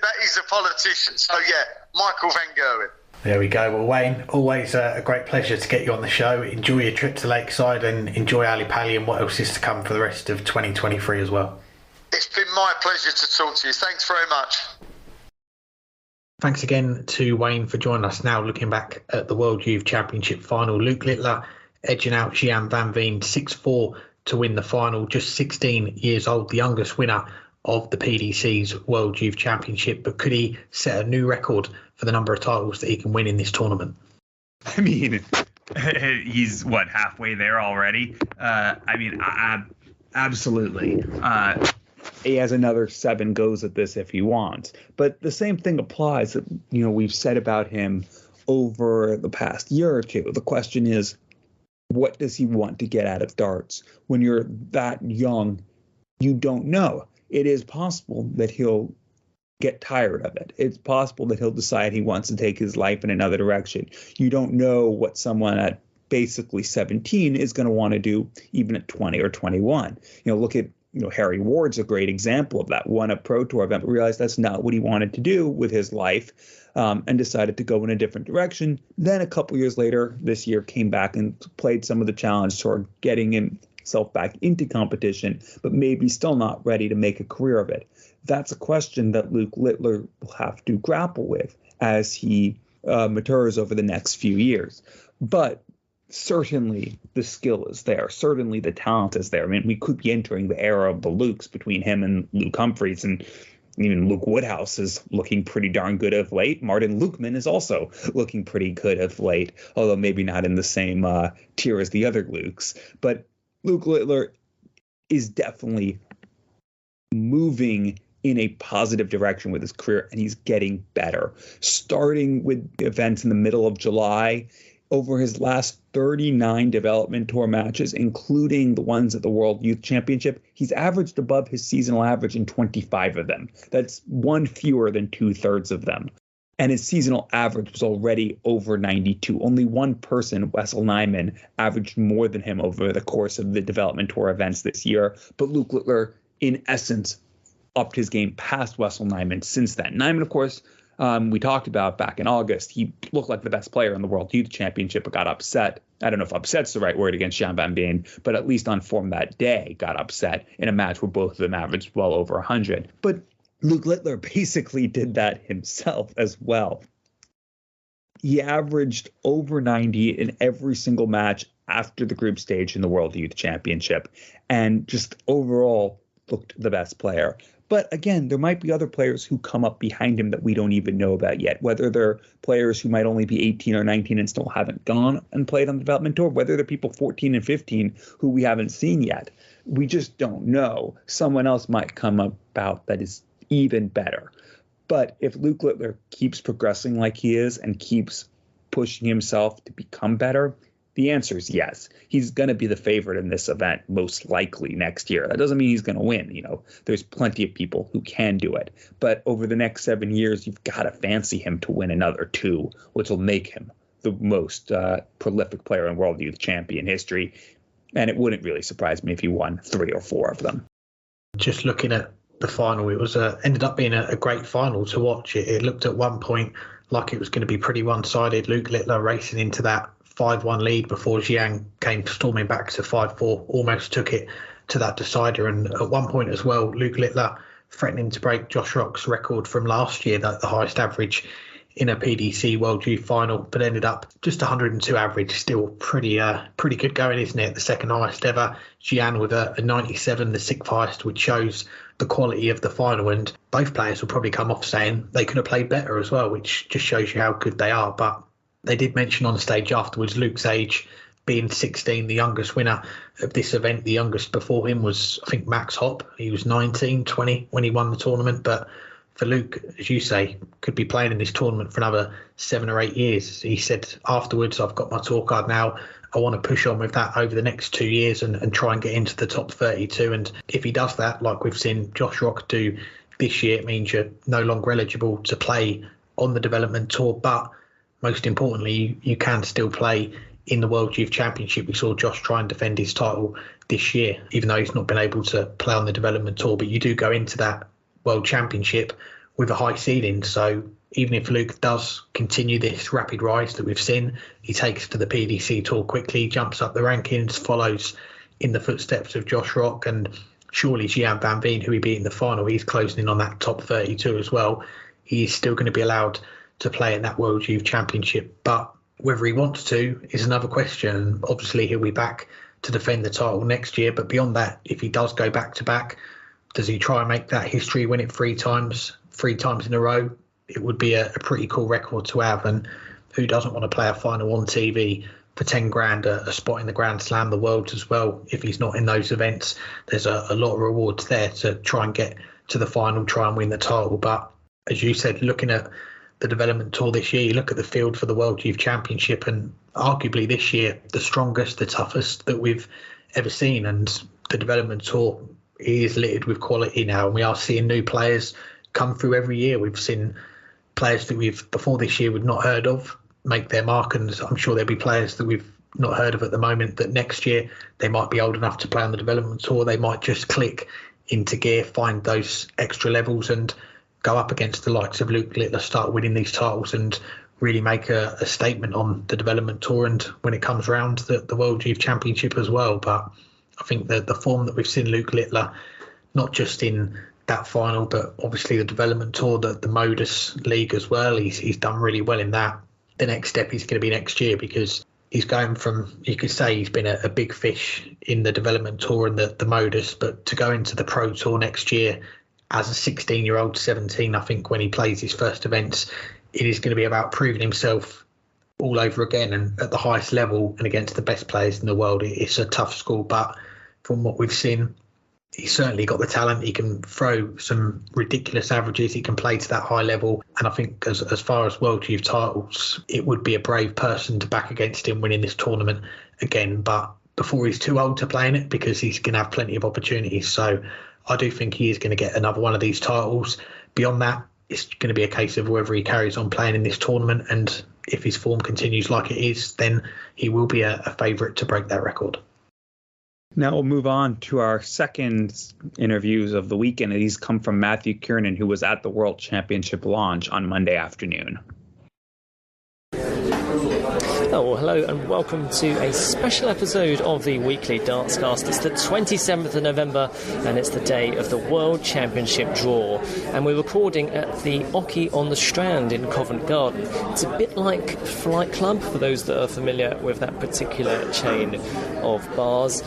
that is a politician. So yeah, Michael van Gerwen. There we go. Well, Wayne, always a great pleasure to get you on the show. Enjoy your trip to Lakeside and enjoy Ali Pali and what else is to come for the rest of 2023 as well. It's been my pleasure to talk to you. Thanks very much. Thanks again to Wayne for joining us. Now looking back at the World Youth Championship final, Luke Littler edging out Gian Van Veen 6-4 to win the final. Just 16 years old, the youngest winner of the PDC's World Youth Championship. But could he set a new record for the number of titles that he can win in this tournament? I mean, he's halfway there already. Absolutely. He has another 7 goes at this if he wants. But the same thing applies that, we've said about him over the past year or two. The question is, what does he want to get out of darts? When you're that young, you don't know. It is possible that he'll get tired of it. It's possible that he'll decide he wants to take his life in another direction. You don't know what someone at basically 17 is going to want to do even at 20 or 21. Look at Harry Ward's a great example of that. Won a Pro Tour event, but realized that's not what he wanted to do with his life, and decided to go in a different direction. Then a couple years later, this year, came back and played some of the Challenge Tour, getting himself back into competition, but maybe still not ready to make a career of it. That's a question that Luke Littler will have to grapple with as he matures over the next few years. But certainly the skill is there. Certainly the talent is there. I mean, we could be entering the era of the Lukes between him and Luke Humphries, and even Luke Woodhouse is looking pretty darn good of late. Martin Lukeman is also looking pretty good of late, although maybe not in the same tier as the other Lukes. But Luke Littler is definitely moving in a positive direction with his career, and he's getting better. Starting with events in the middle of July, over his last 39 development tour matches, including the ones at the World Youth Championship, he's averaged above his seasonal average in 25 of them. That's one fewer than 2/3 of them. And his seasonal average was already over 92. Only one person, Wessel Nyman, averaged more than him over the course of the development tour events this year. But Luke Littler, in essence, upped his game past Wessel Nyman since then. Nyman, of course, we talked about back in August. He looked like the best player in the World Youth Championship, but got upset. I don't know if upset's the right word against Jan van Veen, but at least on form that day got upset in a match where both of them averaged well over 100. But Luke Littler basically did that himself as well. He averaged over 90 in every single match after the group stage in the World Youth Championship, and just overall looked the best player. But again, there might be other players who come up behind him that we don't even know about yet, whether they're players who might only be 18 or 19 and still haven't gone and played on the development tour, whether they're people 14 and 15 who we haven't seen yet. We just don't know. Someone else might come about that is even better. But if Luke Littler keeps progressing like he is and keeps pushing himself to become better, the answer is yes. He's going to be the favorite in this event, most likely next year. That doesn't mean he's going to win. There's plenty of people who can do it. But over the next 7 years, you've got to fancy him to win another 2, which will make him the most prolific player in World Youth Champion history. And it wouldn't really surprise me if he won 3 or 4 of them. Just looking at the final, it was ended up being a great final to watch. It looked at one point like it was going to be pretty one-sided. Luke Littler racing into that 5-1 lead before Jiang came storming back to 5-4, almost took it to that decider. And at one point as well, Luke Littler threatening to break Josh Rock's record from last year, the highest average in a PDC World Youth final, but ended up just 102 average. Still pretty good going, isn't it? The second highest ever. Jiang with a 97, the 6th highest, which shows the quality of the final. And both players will probably come off saying they could have played better as well, which just shows you how good they are. But they did mention on stage afterwards Luke's age being 16, the youngest winner of this event. The youngest before him was, I think, Max Hopp. He was 19, 20 when he won the tournament. But for Luke, as you say, could be playing in this tournament for another 7 or 8 years. He said afterwards, I've got my tour card now. I want to push on with that over the next 2 years and try and get into the top 32. And if he does that, like we've seen Josh Rock do this year, it means you're no longer eligible to play on the development tour. But most importantly, you can still play in the World Youth Championship. We saw Josh try and defend his title this year, even though he's not been able to play on the development tour. But you do go into that World Championship with a high ceiling. So even if Luke does continue this rapid rise that we've seen, he takes to the PDC Tour quickly, jumps up the rankings, follows in the footsteps of Josh Rock, and surely Jan van Veen, who he beat in the final, he's closing in on that top 32 as well. He's still going to be allowed to play in that World Youth Championship. But whether he wants to is another question. Obviously, he'll be back to defend the title next year. But beyond that, if he does go back-to-back, does he try and make that history, win it 3 times in a row? It would be a pretty cool record to have. And who doesn't want to play a final on TV for 10 grand, a spot in the Grand Slam, the Worlds as well? If he's not in those events, there's a lot of rewards there to try and get to the final, try and win the title. But as you said, looking at the development tour this year, you look at the field for the World Youth Championship, and arguably this year, the strongest, the toughest that we've ever seen. And the development tour is littered with quality now, and we are seeing new players come through every year. We've seen players that we've before this year we've not heard of make their mark, and I'm sure there'll be players that we've not heard of at the moment, that next year they might be old enough to play on the development tour. They might just click into gear, find those extra levels and go up against the likes of Luke Littler, start winning these titles and really make a statement on the development tour, and when it comes round, the World Youth Championship as well. But I think that the form that we've seen Luke Littler, not just in that final, but obviously the development tour, the Modus League as well, he's done really well in that. The next step is going to be next year, because he's going from, you could say he's been a big fish in the development tour and the Modus, but to go into the Pro Tour next year as a 16-year-old, 17, I think when he plays his first events, it is going to be about proving himself all over again and at the highest level and against the best players in the world. It's a tough school, but from what we've seen, he's certainly got the talent. He can throw some ridiculous averages. He can play to that high level. And I think as far as World Youth titles, it would be a brave person to back against him winning this tournament again, but before he's too old to play in it, because he's going to have plenty of opportunities. So I do think he is going to get another one of these titles. Beyond that, it's going to be a case of whether he carries on playing in this tournament, and if his form continues like it is, then he will be a favourite to break that record. Now we'll move on to our second interviews of the weekend. These come from Matthew Kiernan, who was at the World Championship launch on Monday afternoon. Oh, well, hello and welcome to a special episode of the weekly Dartscast. It's the 27th of November and it's the day of the World Championship draw, and we're recording at the Ocky on the Strand in Covent Garden. It's a bit like Flight Club for those that are familiar with that particular chain of bars.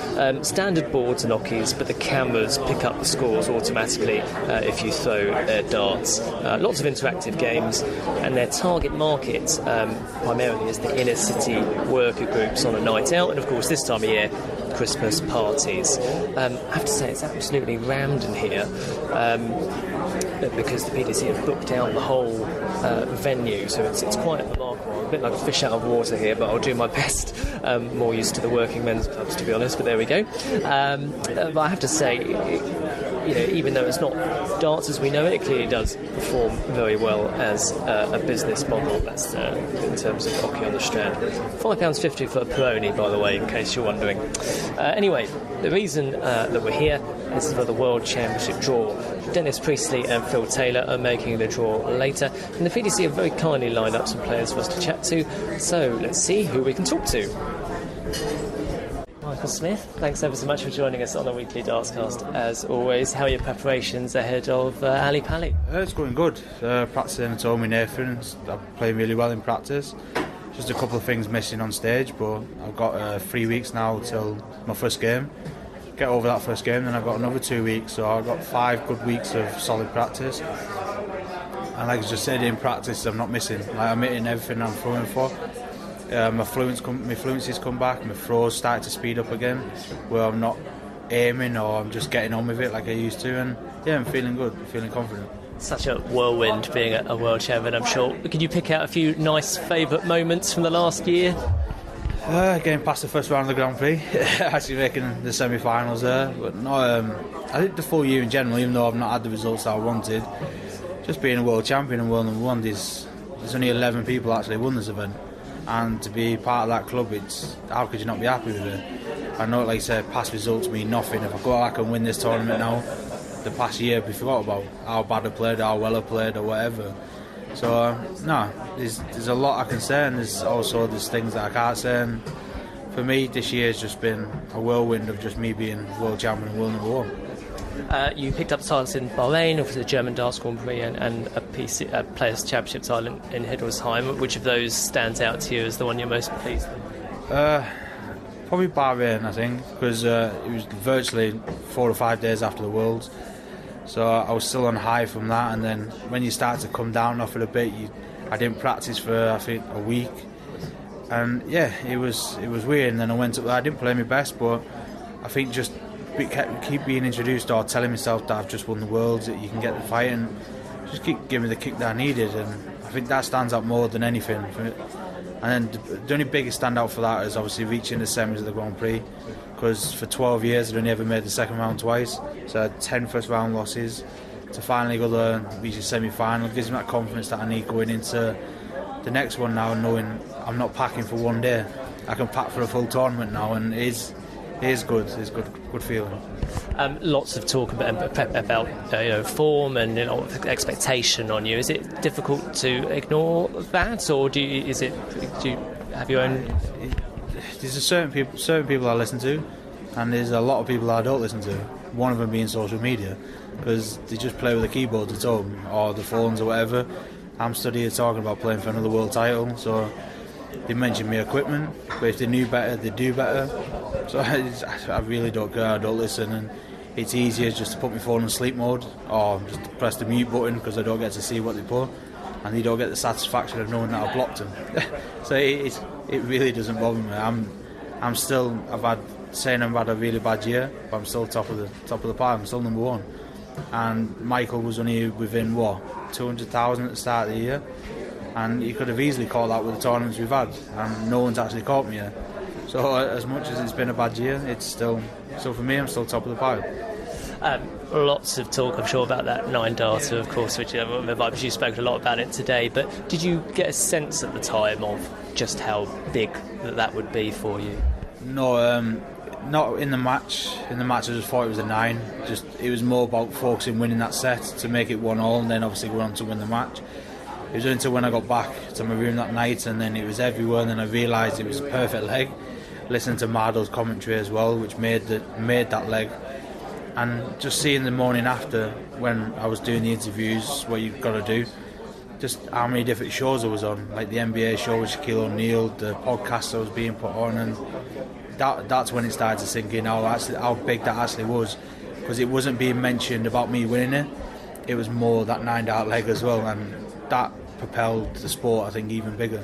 Standard boards and Ockies, but the cameras pick up the scores automatically if you throw their darts. Lots of interactive games, and their target market primarily is the inner city worker groups on a night out, and of course this time of year, Christmas parties. I have to say it's absolutely rammed in here because the PDC have booked out the whole venue, so it's quite remarkable. I'm a bit like a fish out of water here, but I'll do my best. More used to the working men's clubs, to be honest, but there we go. But I have to say, even though it's not darts as we know it clearly does perform very well as a business model. That's in terms of Ocky on the Strand. £5.50 for a Peroni, by the way, in case you're wondering. Anyway, the reason that we're here is for the World Championship draw. Dennis Priestley and Phil Taylor are making the draw later, and the PDC have very kindly lined up some players for us to chat to, so let's see who we can talk to. Michael Smith, thanks ever so much for joining us on the weekly Dartscast. As always, how are your preparations ahead of Ali Pali? It's going good. Practicing at home in Nathan. I'm playing really well in practice. Just a couple of things missing on stage, but I've got 3 weeks now till my first game. Get over that first game, then I've got another 2 weeks, so I've got 5 good weeks of solid practice. And like I just said, in practice I'm not missing. I'm hitting everything I'm throwing for. My fluency's come back, my throws started to speed up again, where I'm not aiming or I'm just getting on with it like I used to, and yeah, I'm feeling good, I'm feeling confident. Such a whirlwind being a world champion, I'm sure. Could you pick out a few nice favourite moments from the last year? Getting past the first round of the Grand Prix, actually making the semi-finals there, but no, I think the full year in general, even though I've not had the results that I wanted, just being a world champion and world number one, there's only 11 people actually won this event. And to be part of that club, how could you not be happy with it? I know, like I said, past results mean nothing. If I go back and win this tournament now, the past year we forgot about how bad I played, how well I played, or whatever. So there's a lot I can say, and there's things that I can't say. And for me, this year has just been a whirlwind of just me being world champion and world number one. You picked up titles in Bahrain, obviously the German Darts Grand Prix, and a Players Championship title in Hildesheim. Which of those stands out to you as the one you're most pleased with? Probably Bahrain, I think, because it was virtually 4 or 5 days after the Worlds. So I was still on high from that, and then when you start to come down off it a bit, I didn't practice for, I think, a week. And yeah, it was weird, and then I went up there. I didn't play my best, but I think just keep being introduced or telling myself that I've just won the Worlds, that you can get the fight, and just keep giving me the kick that I needed, and I think that stands out more than anything. And then the only biggest standout for that is obviously reaching the semis of the Grand Prix, because for 12 years I'd only ever made the second round twice, so I had 10 first round losses. To finally go there and reach the semi-final gives me that confidence that I need going into the next one now, knowing I'm not packing for one day. I can pack for a full tournament now, and it is good. It's good feeling. Lots of talk about form and expectation on you. Is it difficult to ignore that, or do you have your own? There's certain people I listen to, and there's a lot of people I don't listen to. One of them being social media, because they just play with the keyboards at home or the phones or whatever. I'm stood here talking about playing for another world title, so they mention my equipment, but if they knew better, they'd do better. So I really don't care, I don't listen, and it's easier just to put my phone in sleep mode or just to press the mute button, because I don't get to see what they put, and they don't get the satisfaction of knowing that I blocked them. So it really doesn't bother me. I've had a really bad year, but I'm still top of the pile. I'm still number one. And Michael was only within 200,000 at the start of the year, and he could have easily caught that with the tournaments we've had, and no one's actually caught me yet. So as much as it's been a bad year, it's still, so for me, I'm still top of the pile. Lots of talk, I'm sure, about that 9 darter, of course, which you've spoken a lot about it today, but did you get a sense at the time of just how big that would be for you? No, not in the match. In the match, I just thought it was a 9. It was more about focusing, winning that set to make it 1-1, and then obviously go on to win the match. It was until when I got back to my room that night, and then it was everywhere, and then I realised it was a perfect leg. Listening to Mardle's commentary as well, which made that leg, and just seeing the morning after when I was doing the interviews, what you've got to do, just how many different shows I was on, like the NBA show with Shaquille O'Neal, the podcast I was being put on, and that's when it started to sink in how big that actually was, because it wasn't being mentioned about me winning it. It was more that 9 dart leg as well, and that propelled the sport, I think, even bigger.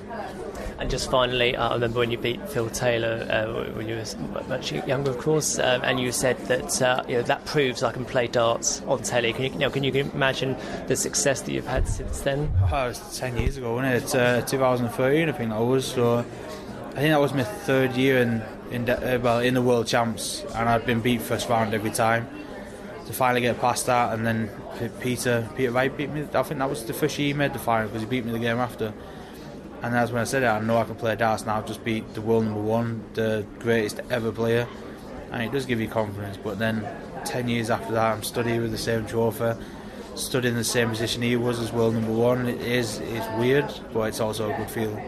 And just finally, I remember when you beat Phil Taylor when you were much younger, of course, and you said that that proves I can play darts on telly. Can you imagine the success that you've had since then? Oh, it was 10 years ago, wasn't it? 2013, I think that was. So I think that was my 3rd year in the World Champs, and I'd been beat first round every time. To finally get past that, and then Peter Wright beat me. I think that was the first year he made the final, because he beat me the game after. And that's when I said it, I know I can play darts now. I've just beat the world number 1, the greatest ever player, and it does give you confidence. But then 10 years after that, I'm stood here with the same trophy, stood in the same position he was as world number 1. It's weird, but it's also a good feeling.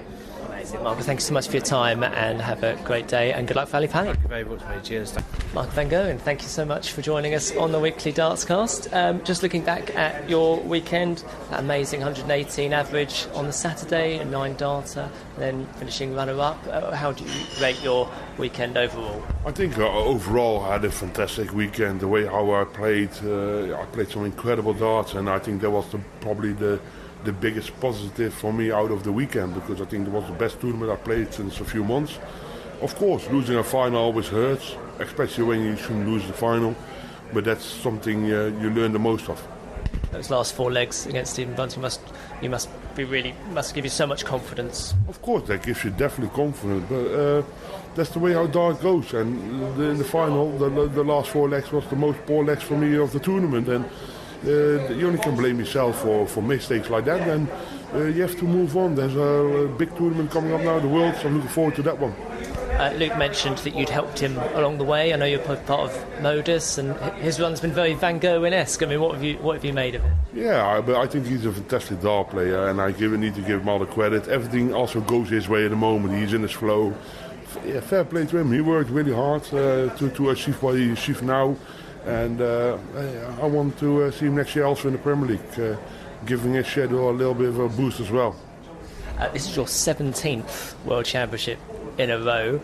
Amazing, Michael. Thank you so much for your time, and have a great day, and good luck for Ali Pally. Thank you very much, mate. Cheers. Michael van Gerwen, thank you so much for joining us on the weekly Dartscast. Just looking back at your weekend, that amazing 118 average on the Saturday, a 9 darter, and then finishing runner-up. How do you rate your weekend overall? I think overall I had a fantastic weekend. The way how I played some incredible darts, and I think that was probably the biggest positive for me out of the weekend, because I think it was the best tournament I played since a few months. Of course, losing a final always hurts, especially when you shouldn't lose the final, but that's something you learn the most of. Those last 4 legs against Stephen Bunt, must give you so much confidence. Of course, that gives you definitely confidence, but that's the way how dart goes. And in the final, the last 4 legs was the most poor legs for me of the tournament, and you only can blame yourself for mistakes like that, and you have to move on. There's a big tournament coming up now, the Worlds. I'm looking forward to that one. Luke mentioned that you'd helped him along the way. I know you're part of Modus, and his run's been very Van Gerwen-esque. I mean, what have you made of it? Yeah, but I think he's a fantastic dart player, and I need to give him all the credit. Everything also goes his way at the moment. He's in his flow. Yeah, fair play to him. He worked really hard to achieve what he achieved now, and I want to see him next year also in the Premier League, giving his schedule a little bit of a boost as well. This is your 17th World Championship in a row,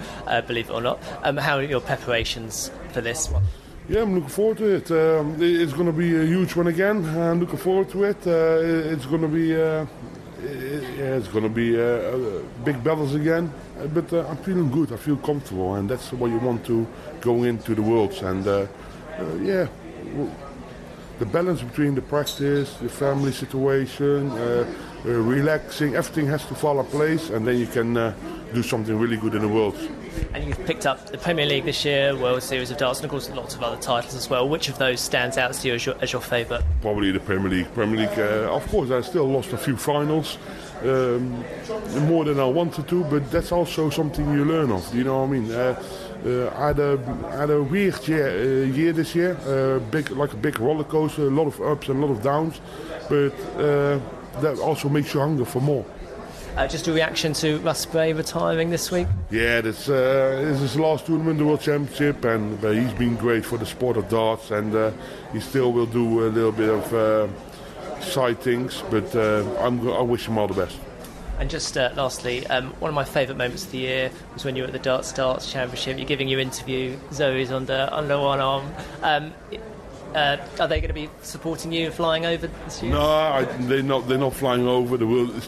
believe it or not. How are your preparations for this one? Yeah, I'm looking forward to it. It's going to be a huge one again. I'm looking forward to it. It's going to be big battles again. But I'm feeling good. I feel comfortable, and that's what you want to go into the Worlds. And the balance between the practice, the family situation, relaxing. Everything has to fall in place, and then you can do something really good in the world. And you've picked up the Premier League this year, World Series of Darts, and of course lots of other titles as well. Which of those stands out to you as your favourite? Probably the Premier League. Of course, I still lost a few finals, more than I wanted to, but that's also something you learn of. You know what I mean? I had a weird year this year, like a big roller coaster, a lot of ups and a lot of downs, but that also makes you hunger for more. Just a reaction to Russ Bray retiring this week? Yeah, this is his last tournament, the World Championship, and he's been great for the sport of darts, and he still will do a little bit of side things, but I wish him all the best. And just lastly, one of my favourite moments of the year was when you were at the Darts Championship. You're giving your interview, Zoe's under one arm. Are they going to be supporting you flying over this year? No, they're not flying over. The world it's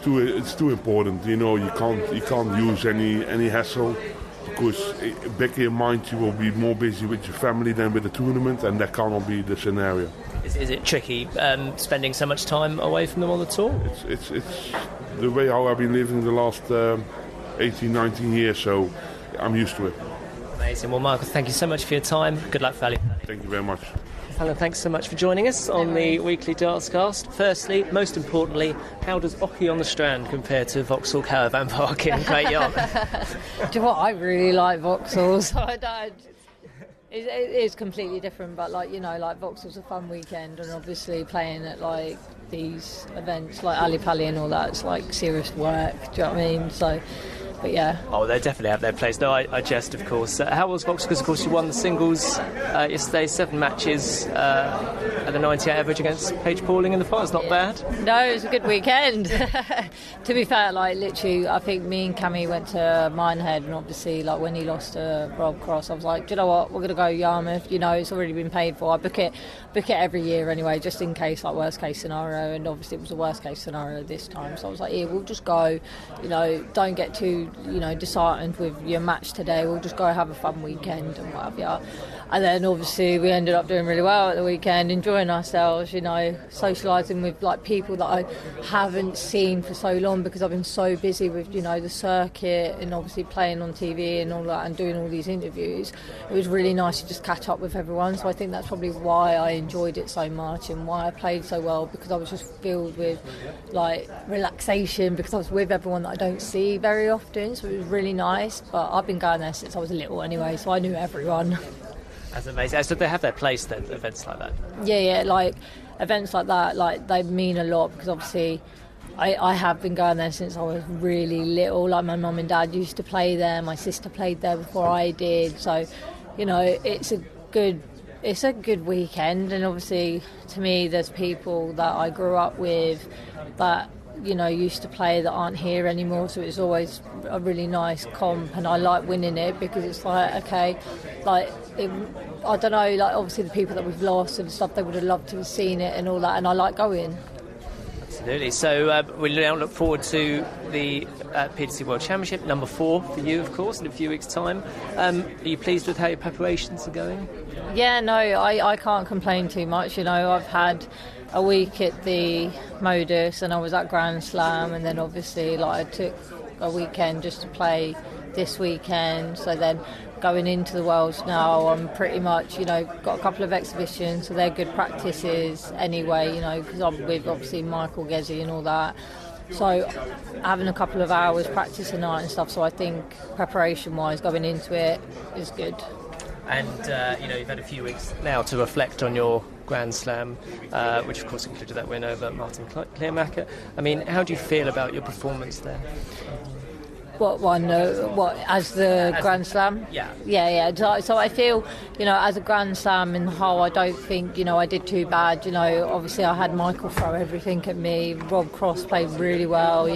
too important. You know, you can't use any hassle, because back in your mind you will be more busy with your family than with the tournament, and that cannot be the scenario. Is it tricky spending so much time away from them on the tour? It's the way how I've been living the last 18, 19 years, so I'm used to it. Amazing. Well, Michael, thank you so much for your time. Good luck, Valley. Thank you very much. Alan, thanks so much for joining us on the weekly Dartscast. Firstly, most importantly, how does Occy on the Strand compare to Vauxhall Caravan Park in Great Yarmouth? Do you know what? I really like Vauxhall, so it is completely different, but Vauxhall's a fun weekend, and obviously playing at these events like Ali Pali and all that, it's serious work, do you know what I mean? So, but yeah. Oh, they definitely have their place. No, I jest, of course. How was Vauxhall? Because, of course, you won the singles yesterday, 7 matches at the 98 average against Paige Pauling in the finals. Not bad. No, it was a good weekend. To be fair, literally, I think me and Cammy went to Minehead, and obviously, when he lost to Rob Cross, I was like, do you know what? We're going to go Yarmouth. You know, it's already been paid for. I book it every year anyway, just in case, worst case scenario. And obviously, it was a worst case scenario this time. So I was like, yeah, we'll just go. You know, don't get too disheartened with your match today. We'll just go have a fun weekend and what have you. And then obviously we ended up doing really well at the weekend, enjoying ourselves, socialising with people that I haven't seen for so long, because I've been so busy with the circuit and obviously playing on TV and all that and doing all these interviews. It was really nice to just catch up with everyone, so I think that's probably why I enjoyed it so much and why I played so well, because I was just filled with relaxation, because I was with everyone that I don't see very often, so it was really nice. But I've been going there since I was little anyway, so I knew everyone. That's amazing. So they have their place then, events like that? Yeah, events like that, they mean a lot, because obviously I have been going there since I was really little. My mum and dad used to play there, my sister played there before I did, so it's a good weekend. And obviously to me, there's people that I grew up with that used to play that aren't here anymore, so it's always a really nice comp, and I like winning it, because it's I don't know, obviously the people that we've lost and stuff, they would have loved to have seen it and all that, and I like going. Absolutely. So we now look forward to the PDC World Championship, number 4 for you, of course, in a few weeks' time. Are you pleased with how your preparations are going? Yeah, no, I can't complain too much. I've had a week at the Modus, and I was at Grand Slam, and then obviously I took a weekend just to play this weekend. So then going into the Worlds now, I'm pretty much got a couple of exhibitions, so they're good practices anyway, because I'm with obviously Michael Gezi and all that, so having a couple of hours practice a night and stuff, so I think preparation wise going into it is good. And you've had a few weeks now to reflect on your Grand Slam, which of course included that win over Martin Kleermaker. I mean, how do you feel about your performance there? What one? As the Grand Slam? Yeah. So I feel, as a Grand Slam in the whole, I don't think, I did too bad. Obviously I had Michael throw everything at me. Rob Cross played really well,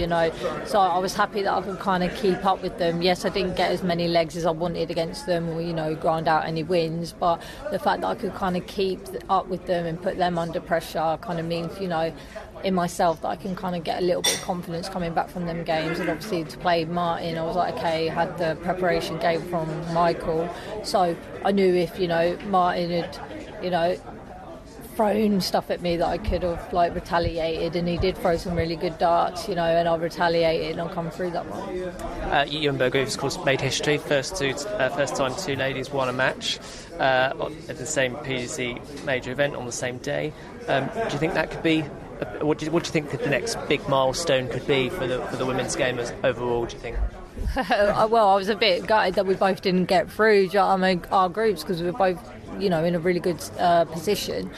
So I was happy that I could kind of keep up with them. Yes, I didn't get as many legs as I wanted against them, or, grind out any wins. But the fact that I could kind of keep up with them and put them under pressure kind of means, in myself, that I can kind of get a little bit of confidence coming back from them games. And obviously to play Martin, I was like, okay, I had the preparation game from Michael, so I knew if Martin had thrown stuff at me that I could have like retaliated, and he did throw some really good darts, you know, and I retaliated and I'll come through that one. You and Berghoff, of course, made history. First time two ladies won a match at the same PDC major event on the same day. Do you think that could be? What do you think the next big milestone could be for the women's game as overall? Do you think? Well, I was a bit gutted that we both didn't get through. Do you know what I mean, our groups, because we were both, you know, in a really good position.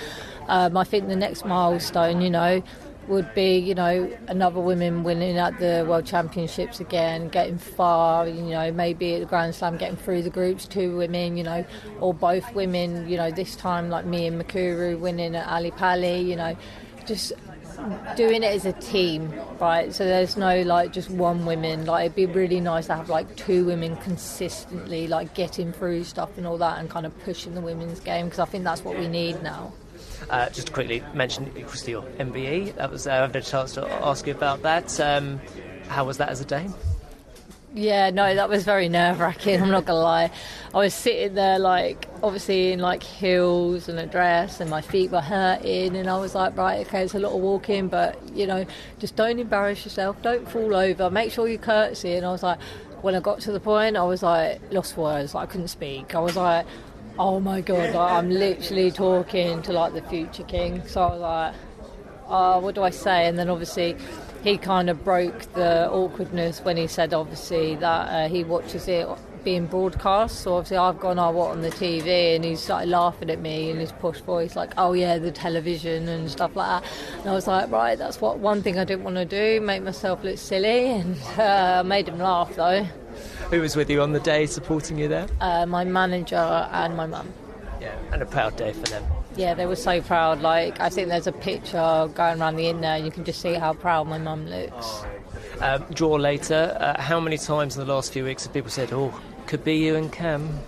I think the next milestone, you know, would be, you know, another women winning at the World Championships again, getting far, you know, maybe at the Grand Slam, getting through the groups, 2 women, you know, or both women, you know, this time like me and Makuru winning at Ali Pali, you know, just doing it as a team, right? So there's no like just one woman. Like it'd be really nice to have like 2 women consistently like getting through stuff and all that, and kind of pushing the women's game, because I think that's what we need now. Just to quickly mention, obviously, your MBE. That was I had a chance to ask you about that. How was that as a dame? Yeah, no, that was very nerve-wracking, I'm not gonna lie. I was sitting there like obviously in like heels and a dress, and my feet were hurting, and I was like, right, okay, it's a lot of walking, but you know, just don't embarrass yourself, don't fall over, make sure you curtsy. And I was like, when I got to the point, I was like lost words, like I couldn't speak. I was like, oh my god, like, I'm literally talking to like the future king. So I was like, oh, what do I say? And then obviously he kind of broke the awkwardness when he said obviously that he watches it being broadcast. So obviously I've gone, oh, what, on the TV? And he started laughing at me in his posh voice, like, oh yeah, the television and stuff like that. And I was like, right, that's what one thing I didn't want to do, make myself look silly. And I made him laugh though. Who was with you on the day supporting you there? My manager and my mum. Yeah, and a proud day for them. Yeah, they were so proud. Like, I think there's a picture going around the internet, and you can just see how proud my mum looks. Draw later. How many times in the last few weeks have people said, oh, could be you and Cam?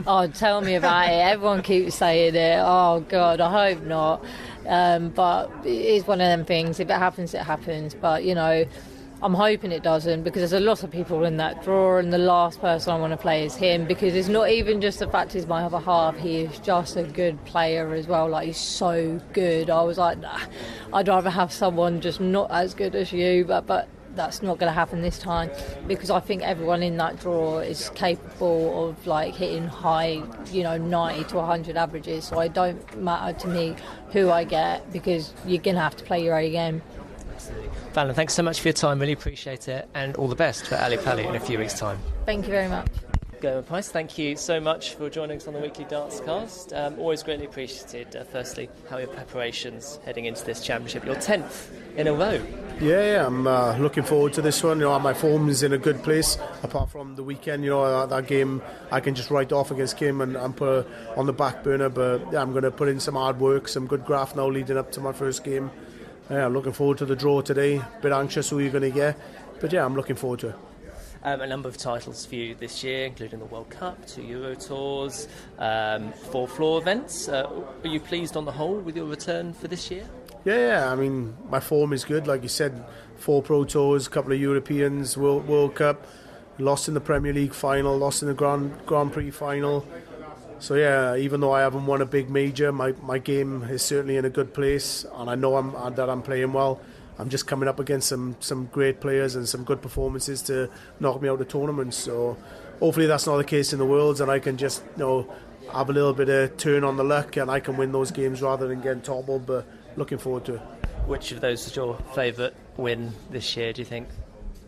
Oh, tell me about it. Everyone keeps saying it. Oh, God, I hope not. But it is one of them things. If it happens, it happens. But, you know, I'm hoping it doesn't, because there's a lot of people in that draw, and the last person I want to play is him, because it's not even just the fact he's my other half, he is just a good player as well. Like, he's so good. I was like, nah, I'd rather have someone just not as good as you, but that's not going to happen this time, because I think everyone in that draw is capable of like hitting high, you know, 90 to 100 averages. So it don't matter to me who I get, because you're going to have to play your A game. Fallon, thanks so much for your time, really appreciate it, and all the best for Ali Pali in a few weeks' time. Thank you very much. Gerwyn Price, thank you so much for joining us on the weekly Dartscast. Always greatly appreciated. Firstly, how are your preparations heading into this championship? Your 10th in a row. Yeah, I'm looking forward to this one. You know, my form is in a good place. Apart from the weekend, you know, that game I can just write off against Kim and put on the back burner. But yeah, I'm going to put in some hard work, some good graft now leading up to my first game. Yeah, I'm looking forward to the draw today. Bit anxious who you're going to get, but yeah, I'm looking forward to it. A number of titles for you this year, including the World Cup, 2 Euro Tours, 4 floor events. Are you pleased on the whole with your return for this year? Yeah, I mean, my form is good. Like you said, 4 Pro Tours, a couple of Europeans, World Cup, lost in the Premier League final, lost in the Grand Prix final. So yeah, even though I haven't won a big major, my game is certainly in a good place, and I know that I'm playing well. I'm just coming up against some great players and some good performances to knock me out of tournaments. So hopefully that's not the case in the Worlds, and I can just, you know, have a little bit of turn on the luck, and I can win those games rather than getting toppled. But looking forward to it. Which of those is your favourite win this year, do you think?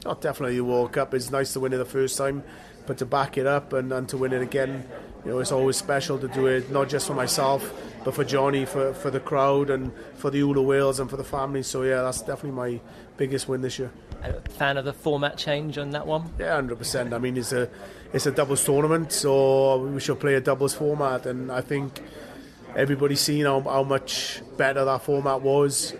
Oh, definitely the World Cup. It's nice to win it the first time, but to back it up and to win it again, you know, it's always special to do it, not just for myself, but for Johnny, for the crowd, and for the Ula Wales and for the family. So yeah, that's definitely my biggest win this year. A fan of the format change on that one? Yeah, 100%. I mean, it's a doubles tournament, so we should play a doubles format, and I think everybody's seen how much better that format was.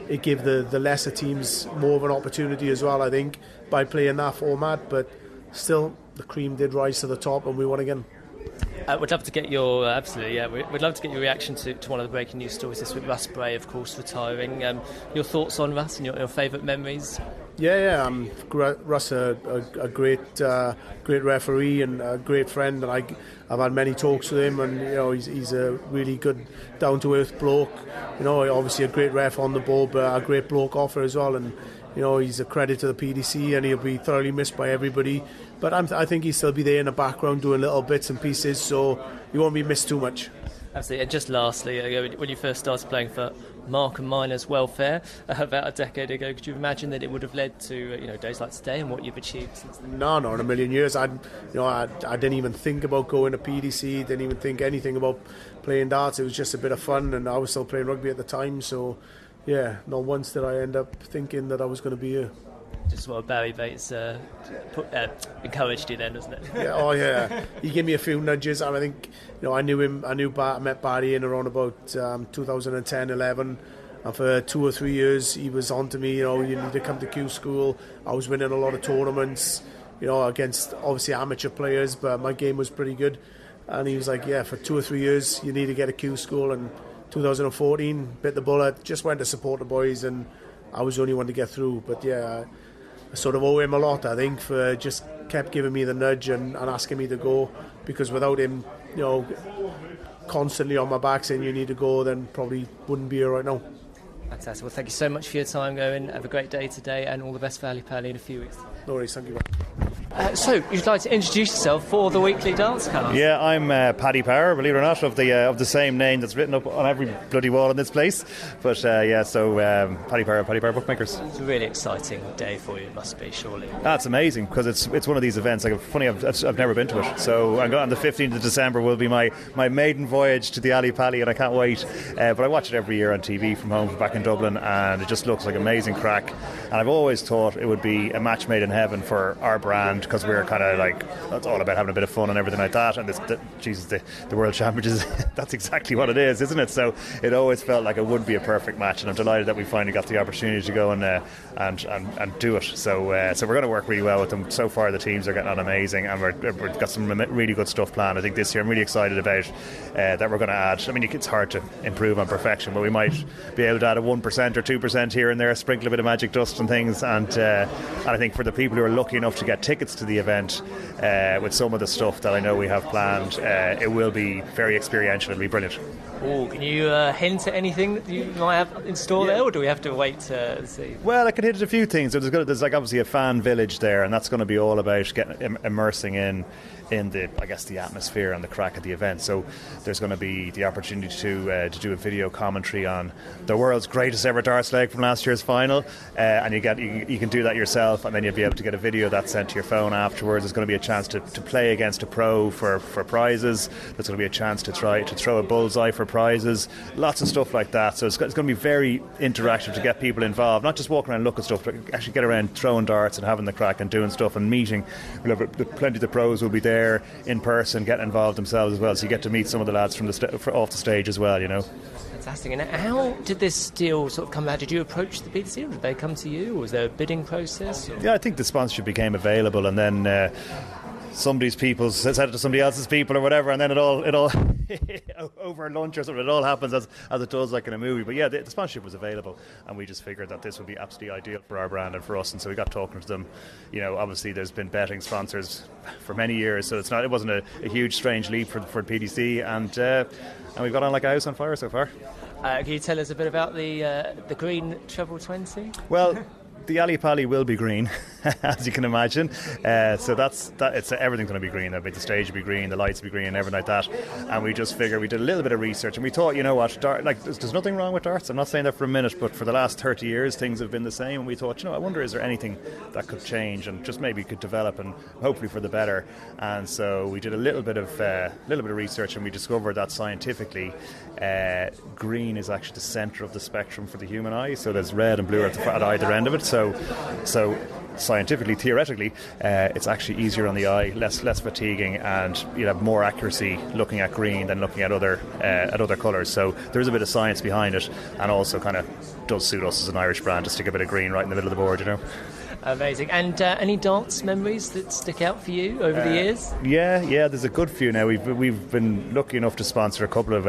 It gave the lesser teams more of an opportunity as well, I think, by playing that format, but still the cream did rise to the top and we won again. We'd love to get your absolutely, yeah. We'd love to get your reaction to one of the breaking news stories this week. Russ Bray, of course, retiring. Your thoughts on Russ and your favourite memories? Yeah. Russ, a great referee and a great friend, and I've had many talks with him, and he's a really good, down to earth bloke. Obviously a great ref on the ball, but a great bloke off it as well, and he's a credit to the PDC, and he'll be thoroughly missed by everybody. But I think he'll still be there in the background doing little bits and pieces, so he won't be missed too much. Absolutely. And just lastly, when you first started playing for Mark and Miners Welfare about a decade ago, could you imagine that it would have led to days like today and what you've achieved since then? No, in a million years. I didn't even think about going to PDC. Didn't even think anything about playing darts. It was just a bit of fun, and I was still playing rugby at the time. So, yeah, not once did I end up thinking that I was going to be here. Just what Barry Bates encouraged you then, wasn't it? Yeah. He gave me a few nudges, and I think I knew him. I met Barry in around about 2010-11, and for 2 or 3 years he was on to me. You need to come to Q School. I was winning a lot of tournaments, against obviously amateur players, but my game was pretty good. And he was like, yeah, for 2 or 3 years you need to get a Q School. And 2014 bit the bullet, just went to support the boys, and I was the only one to get through. But yeah, I sort of owe him a lot, I think, for just kept giving me the nudge and asking me to go, because without him, constantly on my back saying you need to go, then probably wouldn't be here right now. Fantastic. Well, thank you so much for your time, Gerwyn. Have a great day today, and all the best for Ali Pally in a few weeks. No worries, thank you. So, you'd like to introduce yourself for the weekly Dartscast? Yeah, I'm Paddy Power, believe it or not, of the same name that's written up on every bloody wall in this place. But Paddy Power Bookmakers. It's a really exciting day for you, it must be, surely. That's amazing, because it's one of these events. Like, funny, I've never been to it. So on the 15th of December will be my maiden voyage to the Ali Pally, and I can't wait. But I watch it every year on TV from home, back in Dublin, and it just looks like amazing crack. And I've always thought it would be a match made in heaven for our brand, because we're kind of like, it's all about having a bit of fun and everything like that. And the World Championship, that's exactly what it is, isn't it? So it always felt like it would be a perfect match, and I'm delighted that we finally got the opportunity to go and do it. So we're going to work really well with them. So far the teams are getting on amazing, and we've got some really good stuff planned. I think this year I'm really excited about that we're going to add. I mean, it's hard to improve on perfection, but we might be able to add a 1% or 2% here and there, sprinkle a bit of magic dust and things. And I think for the people who are lucky enough to get tickets to the event, with some of the stuff that I know we have planned, it will be very experiential. It'll be brilliant. Oh, can you hint at anything that you might have in store there, or do we have to wait to see? Well, I can hint at a few things. There's like obviously a fan village there, and that's going to be all about immersing in the, I guess, the atmosphere and the crack of the event. So there's going to be the opportunity to do a video commentary on the world's greatest ever darts leg from last year's final, and you can do that yourself, and then you'll be able to get a video that's sent to your phone afterwards. There's going to be a chance to play against a pro for prizes. There's going to be a chance to try to throw a bullseye for prizes. Lots of stuff like that. So it's going to be very interactive to get people involved, not just walking around and looking at stuff, but actually get around throwing darts and having the crack and doing stuff and meeting. Plenty of the pros will be there in person, getting involved themselves as well, so you get to meet some of the lads from off the stage as well, Fantastic. And how did this deal sort of come about? Did you approach the PDC, or did they come to you, or was there a bidding process? Yeah, I think the sponsorship became available, and then somebody's people said it to somebody else's people or whatever, and then it all over lunch or something, it all happens as it does, like in a movie. But yeah, the sponsorship was available, and we just figured that this would be absolutely ideal for our brand and for us, and so we got talking to them. Obviously there's been betting sponsors for many years, so it wasn't a huge strange leap for PDC, and we've got on like a house on fire so far. Can you tell us a bit about the green treble 20? Well, the Ali Pally will be green, as you can imagine. So it's everything's going to be green. The stage will be green, the lights will be green, and everything like that. And we just figured, we did a little bit of research, and we thought, there's nothing wrong with darts. I'm not saying that for a minute, but for the last 30 years, things have been the same. And we thought, I wonder, is there anything that could change and just maybe could develop, and hopefully for the better. And so we did a little bit of research, and we discovered that scientifically, green is actually the centre of the spectrum for the human eye. So there's red and blue at either end of it. So scientifically, theoretically, it's actually easier on the eye, less fatiguing, and you'll have more accuracy looking at green than looking at other colours. So there is a bit of science behind it, and also kind of does suit us as an Irish brand to stick a bit of green right in the middle of the board, Amazing. And any darts memories that stick out for you over the years? Yeah, there's a good few now. We've been lucky enough to sponsor a couple of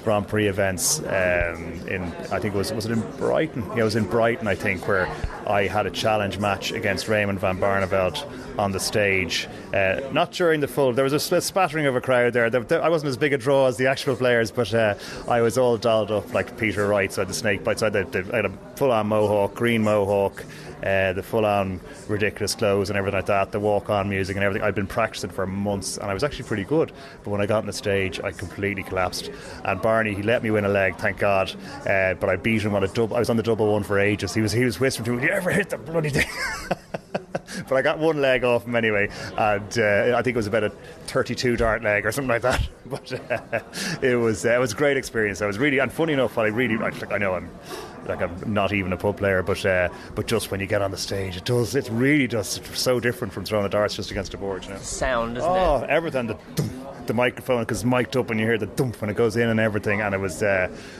Grand Prix events in, I think was it in Brighton? Yeah, it was in Brighton, I think, where I had a challenge match against Raymond van Barneveld on the stage. Not during the full, there was a spattering of a crowd there. I wasn't as big a draw as the actual players, but I was all dolled up like Peter Wright, so I had the snake bite, so I had a full-on mohawk, green mohawk, the full-on ridiculous clothes and everything like that, the walk-on music and everything. I'd been practicing for months and I was actually pretty good, but when I got on the stage I completely collapsed. And Barney, he let me win a leg, thank God, but I beat him on a double. I was on the double one for ages. He was whispering to me, "You ever hit the bloody thing?" But I got one leg off him anyway, and I think it was about a 32 dart leg or something like that. But it was a great experience. I was really, and funny enough, I know I'm not even a pub player, but just when you get on the stage, it really does. It's so different from throwing a darts just against a board, you know. Sound, isn't it? Oh, everything. The microphone, because it's mic'd up and you hear the thump when it goes in and everything, and it was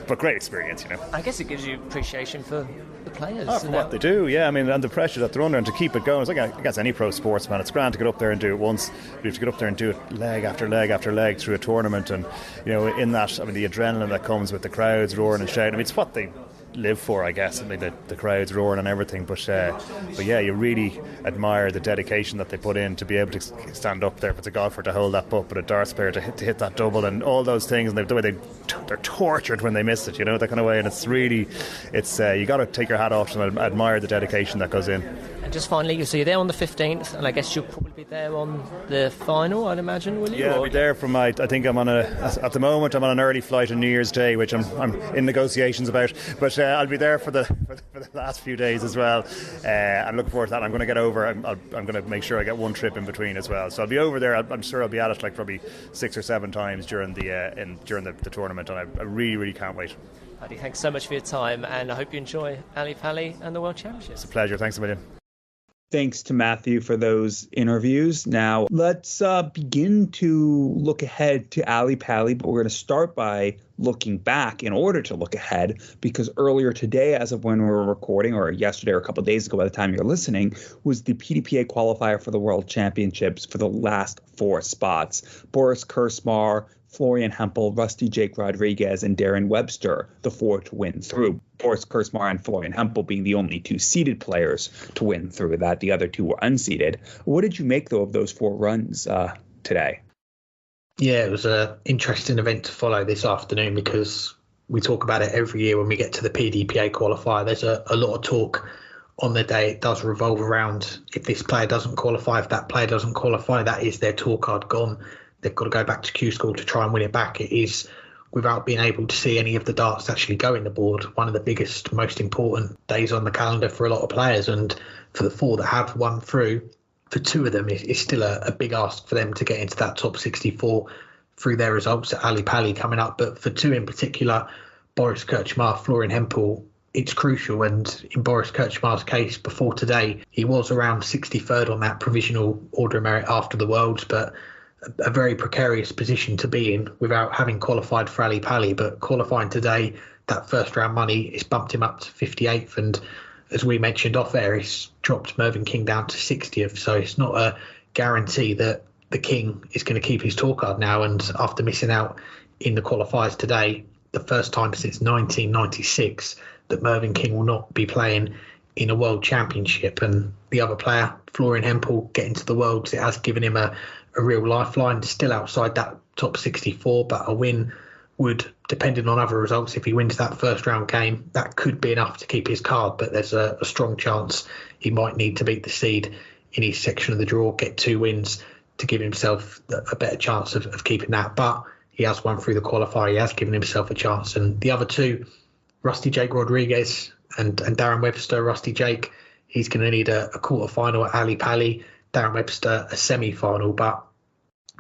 but great experience, you know. I guess it gives you appreciation for the players. For what they do, yeah. I mean, and the pressure that they're under, and to keep it going. It's like I guess any pro sportsman, it's grand to get up there and do it once, but you have to get up there and do it leg after leg after leg through a tournament, and you know, in that, I mean, the adrenaline that comes with the crowds roaring and shouting. I mean, it's what they live for, I guess. I mean, the crowds roaring and everything, but yeah, you really admire the dedication that they put in to be able to stand up there. If it's a golfer to hold that putt, but a darts player to hit that double and all those things, and the way they're tortured when they miss it, you know, that kind of way. And it's really, you got to take your hat off and admire the dedication that goes in. And just finally, so you're there on the 15th, and I guess you'll probably be there on the final, I'd imagine, will you? Yeah, I'll be there from I think I'm at the moment I'm on an early flight on New Year's Day, which I'm in negotiations about, but I'll be there for the last few days as well. I'm looking forward to that. I'm going to get over. I'm going to make sure I get one trip in between as well. So I'll be over there. I'm sure I'll be at it like probably 6 or 7 times during the tournament, and I really, really can't wait. Paddy, thanks so much for your time, and I hope you enjoy Ali Pali and the World Championship. It's a pleasure. Thanks a million. Thanks to Matthew for those interviews. Now, let's begin to look ahead to Ali Pali, but we're going to start by looking back in order to look ahead, because earlier today, as of when we were recording, or yesterday or a couple of days ago by the time you're listening, was the PDPA qualifier for the World Championships for the last 4 spots. Boris Kursmar, Florian Hempel, Rusty Jake Rodriguez, and Darren Webster, the 4 to win through. Boris Kursmar and Florian Hempel being the only 2 seeded players to win through that. The other 2 were unseeded. What did you make, though, of those 4 runs today? Yeah, it was an interesting event to follow this afternoon, because we talk about it every year when we get to the PDPA qualifier. There's a lot of talk on the day. It does revolve around, if this player doesn't qualify, if that player doesn't qualify, that is their tour card gone. They've got to go back to Q School to try and win it back. It is, without being able to see any of the darts actually go in the board, one of the biggest, most important days on the calendar for a lot of players. And for the 4 that have won through, for 2 of them, it's still a big ask for them to get into that top 64 through their results at Ali Pali coming up. But for 2 in particular, Boris Kursmar, Florian Hempel, it's crucial. And in Boris Kursmar's case, before today, he was around 63rd on that provisional order of merit after the Worlds, but a very precarious position to be in without having qualified for Ali Pali. But qualifying today, that first round money, it's bumped him up to 58th, and as we mentioned off air, it's dropped Mervyn King down to 60th. So it's not a guarantee that the King is going to keep his tour card now. And after missing out in the qualifiers today, the first time since 1996 that Mervyn King will not be playing in a World Championship. And the other player, Florian Hempel, getting to the Worlds, it has given him a real lifeline. Still outside that top 64, but a win would, depending on other results, if he wins that first round game, that could be enough to keep his card. But there's a strong chance he might need to beat the seed in his section of the draw, get 2 wins to give himself a better chance of keeping that. But he has won through the qualifier. He has given himself a chance. And the other 2, Rusty Jake Rodriguez and Darren Webster. Rusty Jake, he's going to need a quarter-final at Ali Pali. Darren Webster, a semi-final. But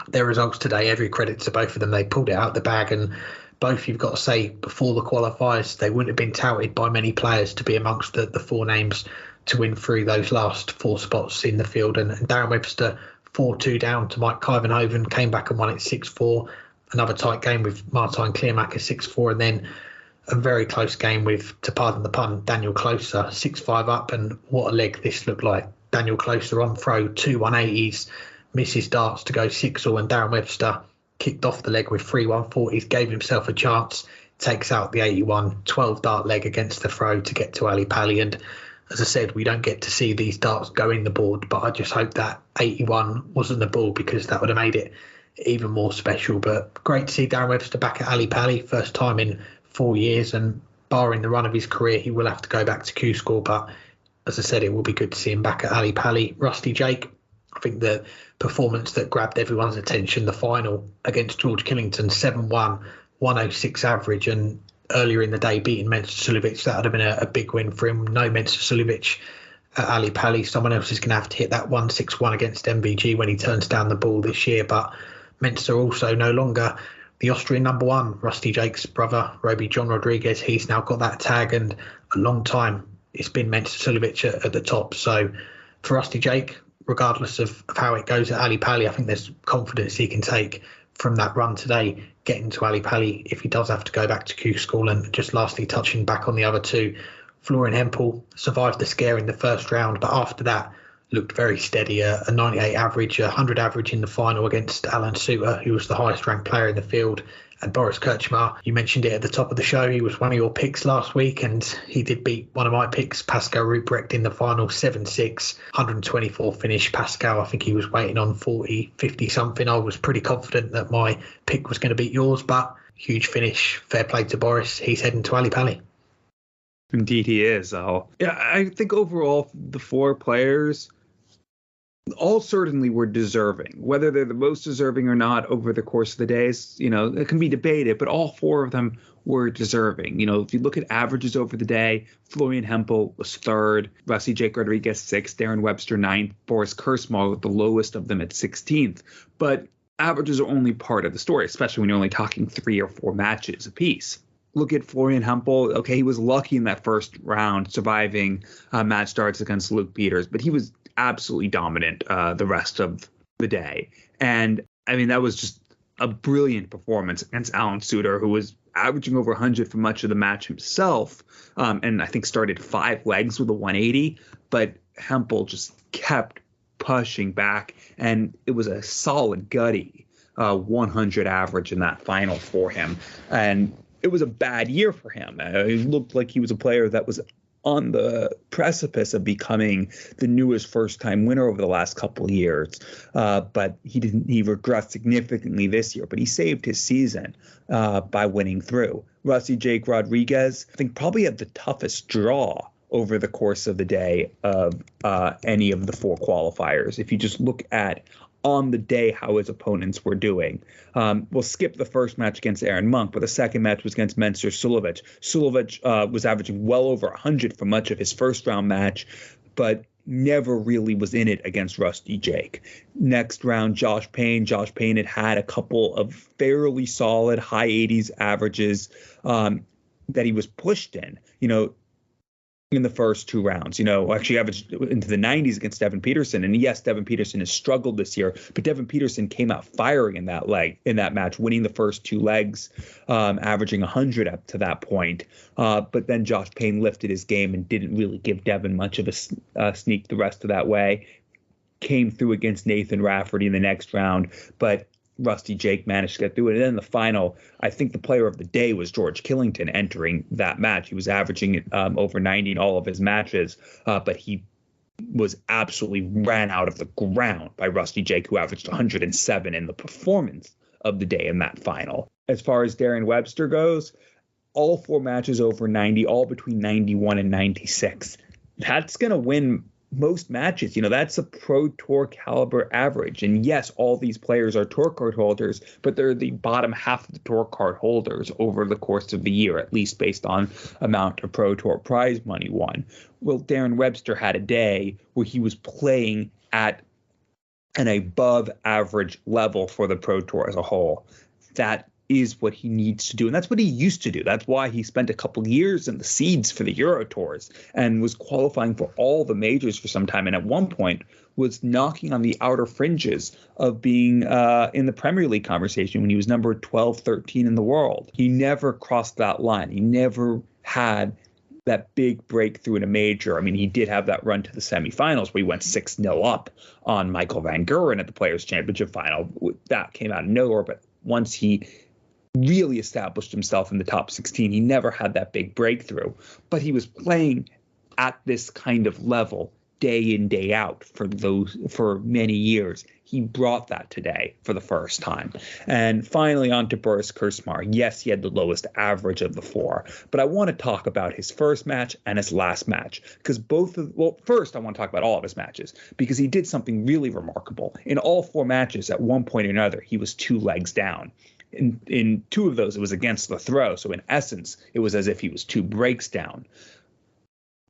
their results today, every credit to both of them. They pulled it out of the bag, and both, you've got to say, before the qualifiers, they wouldn't have been touted by many players to be amongst the 4 names to win through those last 4 spots in the field. And Darren Webster, 4-2 down to Mike Kyvenhoven, came back and won it 6-4. Another tight game with Martijn Kleermaker, 6-4, and then a very close game with, to pardon the pun, Daniel Closer, 6-5 up, and what a leg this looked like. Daniel Closer on throw, 2 180s, misses darts to go 6-all, and Darren Webster kicked off the leg with 3 140s, gave himself a chance, takes out the 81, 12 dart leg against the throw to get to Ali Pally. And as I said, we don't get to see these darts go in the board, but I just hope that 81 wasn't the ball, because that would have made it even more special. But great to see Darren Webster back at Ali Pally, first time in 4 years, and barring the run of his career, he will have to go back to Q School. But as I said, it will be good to see him back at Ali Pally. Rusty Jake, I think the performance that grabbed everyone's attention, the final against George Killington, 7-1, 106 average, and earlier in the day beating Mensur Suljovic, that would have been a big win for him. No Mensur Suljovic at Ali Pally. Someone else is going to have to hit that 161 against MVG when he turns down the ball this year. But Mensur also no longer the Austrian number one. Rusty Jake's brother, Roby John Rodriguez, he's now got that tag, and a long time it's been Mensur Suljovic at the top. So for Rusty Jake, regardless of how it goes at Ali Pally, I think there's confidence he can take from that run today, getting to Ali Pally if he does have to go back to Q School. And just lastly, touching back on the other two, Florian Hempel survived the scare in the first round, but after that looked very steady, a 98 average, 100 average in the final against Alan Suter, who was the highest ranked player in the field. And Boris Kirchmar, you mentioned it at the top of the show, he was one of your picks last week, and he did beat one of my picks, Pascal Ruprecht, in the final, 7-6, 124 finish. Pascal, I think he was waiting on 40, 50 something. I was pretty confident that my pick was going to beat yours, but huge finish. Fair play to Boris. He's heading to Ali Pally. Indeed he is, Al. Yeah, I think overall the 4 players all certainly were deserving. Whether they're the most deserving or not over the course of the days, it can be debated, but all 4 of them were deserving. If you look at averages over the day, Florian Hempel was 3rd, Rusty Jake Rodriguez 6th, Darren Webster 9th, Boris Kirchmar the lowest of them at 16th. But averages are only part of the story, especially when you're only talking 3 or 4 matches apiece. Look at Florian Hempel. Okay, he was lucky in that first round, surviving match starts against Luke Peters, but he was absolutely dominant the rest of the day. And I mean, that was just a brilliant performance against Alan Suter, who was averaging over 100 for much of the match himself, and I think started 5 legs with a 180. But Hempel just kept pushing back, and it was a solid, gutty 100 average in that final for him. And it was a bad year for him. It looked like he was a player that was on the precipice of becoming the newest first-time winner over the last couple of years. But he regressed significantly this year, but he saved his season by winning through. Rusty Jake Rodriguez, I think, probably had the toughest draw over the course of the day of any of the 4 qualifiers. If you just look at on the day how his opponents were doing. We'll skip the first match against Aaron Monk, but the second match was against Mensur Suljovic. Suljovic was averaging well over 100 for much of his first round match, but never really was in it against Rusty Jake. Next round, Josh Payne. Josh Payne had a couple of fairly solid high 80s averages that he was pushed in. In the first 2 rounds, actually averaged into the 90s against Devin Peterson. And yes, Devin Peterson has struggled this year, but Devin Peterson came out firing in that match, winning the first 2 legs, averaging 100 up to that point. But then Josh Payne lifted his game and didn't really give Devin much of a sneak the rest of that way. Came through against Nathan Rafferty in the next round, but Rusty Jake managed to get through it. And then in the final, I think the player of the day was George Killington entering that match. He was averaging over 90 in all of his matches, but he was absolutely ran out of the ground by Rusty Jake, who averaged 107 in the performance of the day in that final. As far as Darren Webster goes, all 4 matches over 90, all between 91 and 96. That's going to win most matches. That's a Pro Tour caliber average. And yes, all these players are tour card holders, but they're the bottom half of the tour card holders over the course of the year, at least based on amount of Pro Tour prize money won. Well, Darren Webster had a day where he was playing at an above average level for the Pro Tour as a whole. That is what he needs to do. And that's what he used to do. That's why he spent a couple of years in the seeds for the Euro Tours and was qualifying for all the majors for some time. And at one point was knocking on the outer fringes of being in the Premier League conversation when he was number 12, 13 in the world. He never crossed that line. He never had that big breakthrough in a major. I mean, he did have that run to the semifinals where he went 6-0 up on Michael van Gerwen at the Players' Championship final. That came out of nowhere, but once he really established himself in the top 16, he never had that big breakthrough. But he was playing at this kind of level day in, day out for many years. He brought that today for the first time. And finally, on to Boris Kursmar. Yes, he had the lowest average of the four, but I want to talk about his first match and his last match, because first I want to talk about all of his matches, because he did something really remarkable. In all four matches, at one point or another, he was 2 legs down. In 2 of those, it was against the throw. So in essence, it was as if he was 2 breaks down.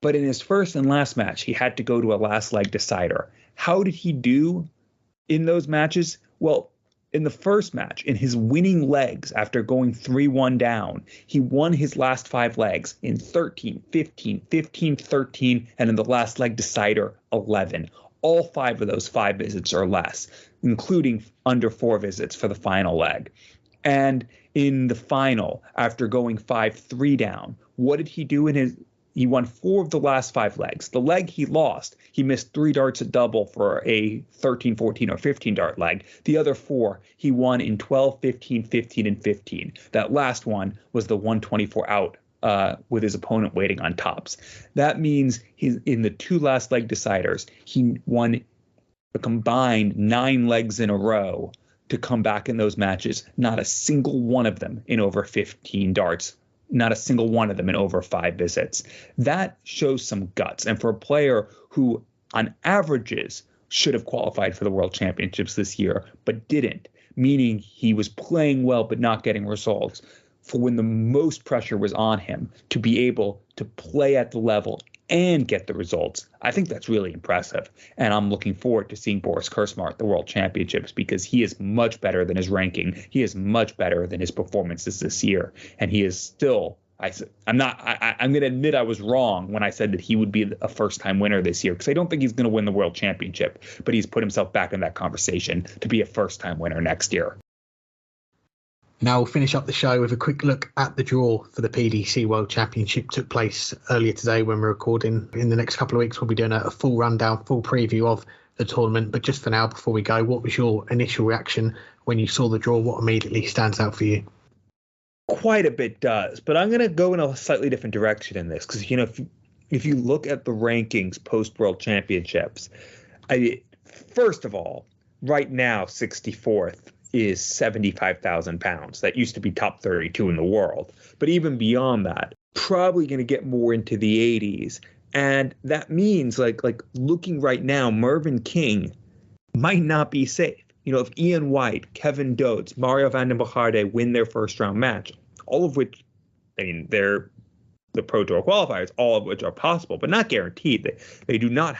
But in his first and last match, he had to go to a last leg decider. How did he do in those matches? Well, in the first match, in his winning legs after going 3-1 down, he won his last 5 legs in 13, 15, 15, 13, and in the last leg decider, 11. All 5 of those 5 visits or less, including under 4 visits for the final leg. And in the final, after going 5-3 down, what did he do he won 4 of the last 5 legs. The leg he lost, he missed 3 darts at double for a 13, 14, or 15 dart leg. The other 4, he won in 12, 15, 15, and 15. That last one was the 124 out with his opponent waiting on tops. That means in the 2 last leg deciders, he won a combined 9 legs in a row to come back in those matches. Not a single one of them in over 15 darts. Not a single one of them in over 5 visits. That shows some guts. And for a player who, on averages, should have qualified for the World Championships this year, but didn't, meaning he was playing well but not getting results, for when the most pressure was on him to be able to play at the level and get the results, I think that's really impressive. And I'm looking forward to seeing Boris Kursmar at the World Championships, because he is much better than his ranking. He is much better than his performances this year. And he is still, I'm going to admit I was wrong when I said that he would be a first-time winner this year, because I don't think he's going to win the World Championship, but he's put himself back in that conversation to be a first-time winner next year. Now we'll finish up the show with a quick look at the draw for the PDC World Championship. Took place earlier today when we're recording. In the next couple of weeks, we'll be doing a full rundown, full preview of the tournament. But just for now, before we go, what was your initial reaction when you saw the draw? What immediately stands out for you? Quite a bit does, but I'm going to go in a slightly different direction in this, because, if you look at the rankings post-World Championships, first of all, right now, 64th is £75,000. That used to be top 32 in the world. But even beyond that, probably going to get more into the 80s. And that means, like looking right now, Mervyn King might not be safe. If Ian White, Kevin Dodes, Mario van den Bogarde win their first round match, all of which, they're the Pro Tour qualifiers, all of which are possible, but not guaranteed. They do not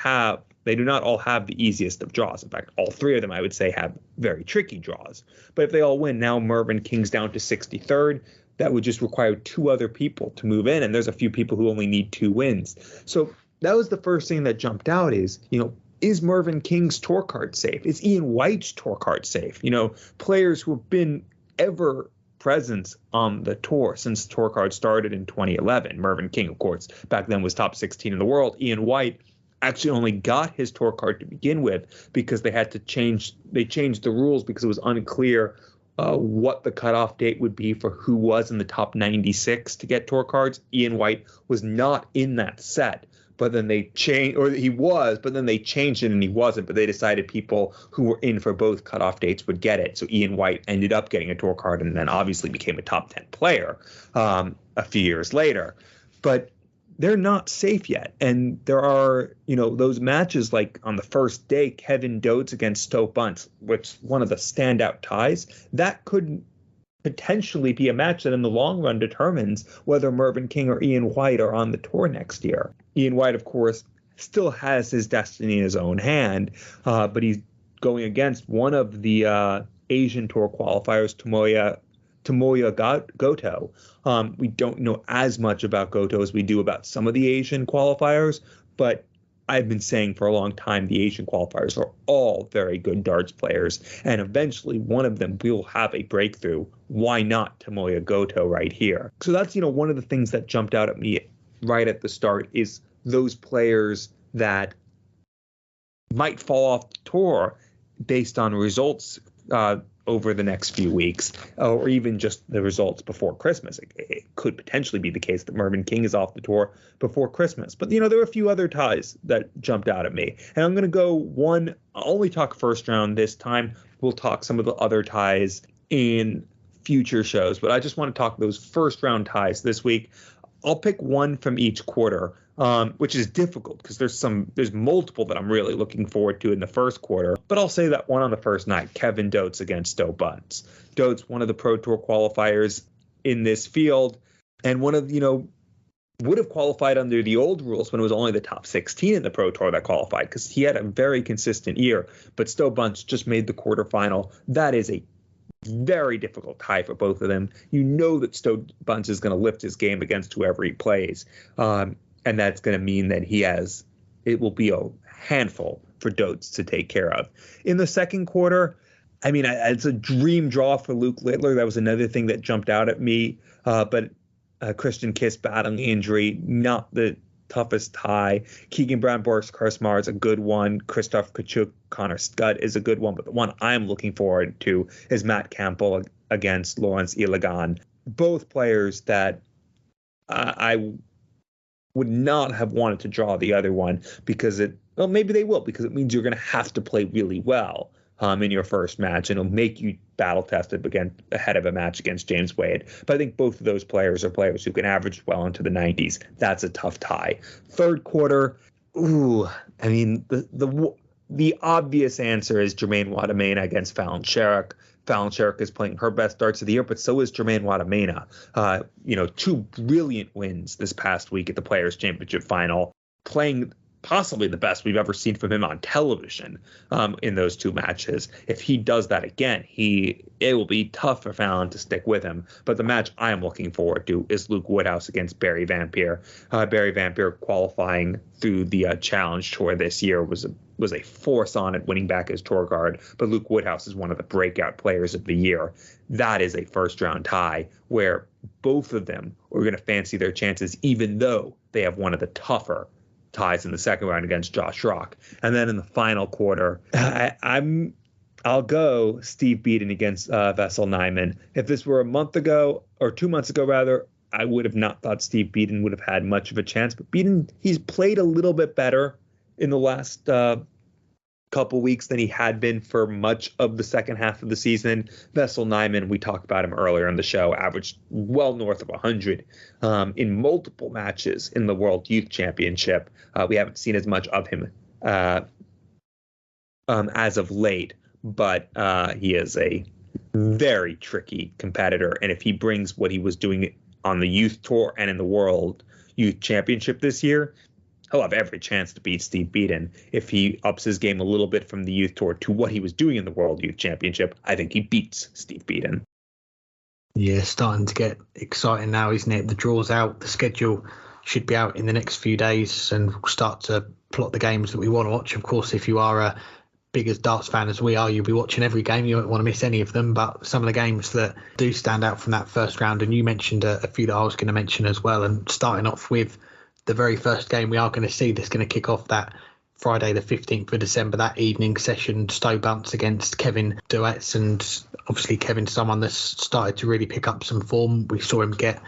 all have the easiest of draws. In fact, all 3 of them, I would say, have very tricky draws. But if they all win, now Mervyn King's down to 63rd. That would just require 2 other people to move in, and there's a few people who only need 2 wins. So that was the first thing that jumped out is Mervyn King's tour card safe? Is Ian White's tour card safe? Players who have been ever present on the tour since tour card started in 2011. Mervyn King, of course, back then was top 16 in the world. Ian White actually only got his tour card to begin with because they changed the rules because it was unclear what the cutoff date would be for who was in the top 96 to get tour cards. Ian White was not in that set, but then they changed, or he was, but then they changed it and he wasn't, but they decided people who were in for both cutoff dates would get it. So Ian White ended up getting a tour card and then obviously became a top 10 player a few years later. But they're not safe yet. And there are, those matches like on the first day, Kevin Dodes against Stoke Bunce, which one of the standout ties, that could potentially be a match that in the long run determines whether Mervyn King or Ian White are on the tour next year. Ian White, of course, still has his destiny in his own hand, but he's going against one of the Asian Tour qualifiers, Tomoya Tomoya Goto. We don't know as much about Goto as we do about some of the Asian qualifiers, but I've been saying for a long time the Asian qualifiers are all very good darts players, and eventually one of them will have a breakthrough. Why not Tomoya Goto right here? So that's, one of the things that jumped out at me right at the start is those players that might fall off the tour based on results over the next few weeks, or even just the results before Christmas. It could potentially be the case that Mervyn King is off the tour before Christmas. But, there are a few other ties that jumped out at me. And I'm going to go I'll only talk first round this time. We'll talk some of the other ties in future shows. But I just want to talk those first round ties this week. I'll pick one from each quarter, which is difficult because there's multiple that I'm really looking forward to in the first quarter. But I'll say that one on the first night, Kevin Dotes against Stowe Bunce. Dotes, one of the Pro Tour qualifiers in this field, and one of, would have qualified under the old rules when it was only the top 16 in the Pro Tour that qualified, because he had a very consistent year. But Stowe Bunce just made the quarterfinal. That is a very difficult tie for both of them. That Stowe Bunce is going to lift his game against whoever he plays. And that's going to mean that it will be a handful for Dotes to take care of. In the second quarter, it's a dream draw for Luke Littler. That was another thing that jumped out at me. But Christian Kiss battling injury, not the toughest tie. Keegan Brown, Boris Karsmar is a good one. Christoph Kachuk, Connor Scott is a good one. But the one I'm looking forward to is Matt Campbell against Lawrence Ilagan. Both players that I would not have wanted to draw the other one because maybe they will, because it means you're going to have to play really well in your first match, and it'll make you battle tested ahead of a match against James Wade. But I think both of those players are players who can average well into the 90s. That's a tough tie. Third quarter, the obvious answer is Jermaine Wadamena against Fallon Sherrock. Fallon Sherrock is playing her best darts of the year, but so is Jermaine Wadamena. Two brilliant wins this past week at the Players' Championship final, playing possibly the best we've ever seen from him on television in those two matches. If he does that again, it will be tough for Fallon to stick with him. But the match I am looking forward to is Luke Woodhouse against Barry Vampire. Barry Vampire qualifying through the Challenge Tour this year was a force on it, winning back his tour guard. But Luke Woodhouse is one of the breakout players of the year. That is a first-round tie where both of them are going to fancy their chances, even though they have one of the tougher ties in the second round against Josh Rock. And then in the final quarter, I'll go Steve Beaton against Vessel Nyman. If this were a month ago, or 2 months ago rather, I would have not thought Steve Beaton would have had much of a chance. But Beaton, he's played a little bit better in the last couple weeks than he had been for much of the second half of the season. Vessel Nyman, we talked about him earlier in the show, averaged well north of 100 in multiple matches in the World Youth Championship. We haven't seen as much of him as of late, but he is a very tricky competitor. And if he brings what he was doing on the Youth Tour and in the World Youth Championship this year, he'll have every chance to beat Steve Beaton. If he ups his game a little bit from the Youth Tour to what he was doing in the World Youth Championship, I think he beats Steve Beaton. Yeah, starting to get exciting now, isn't it? The draw's out, the schedule should be out in the next few days, and we'll start to plot the games that we want to watch. Of course, if you are a big as darts fan as we are, you'll be watching every game. You won't want to miss any of them, but some of the games that do stand out from that first round, and you mentioned a few that I was going to mention as well, and starting off with the very first game we are going to see that's going to kick off that Friday the 15th of December, that evening session, Stowe Bunce against Kevin DeWitt. And obviously Kevin's someone that's started to really pick up some form. We saw him get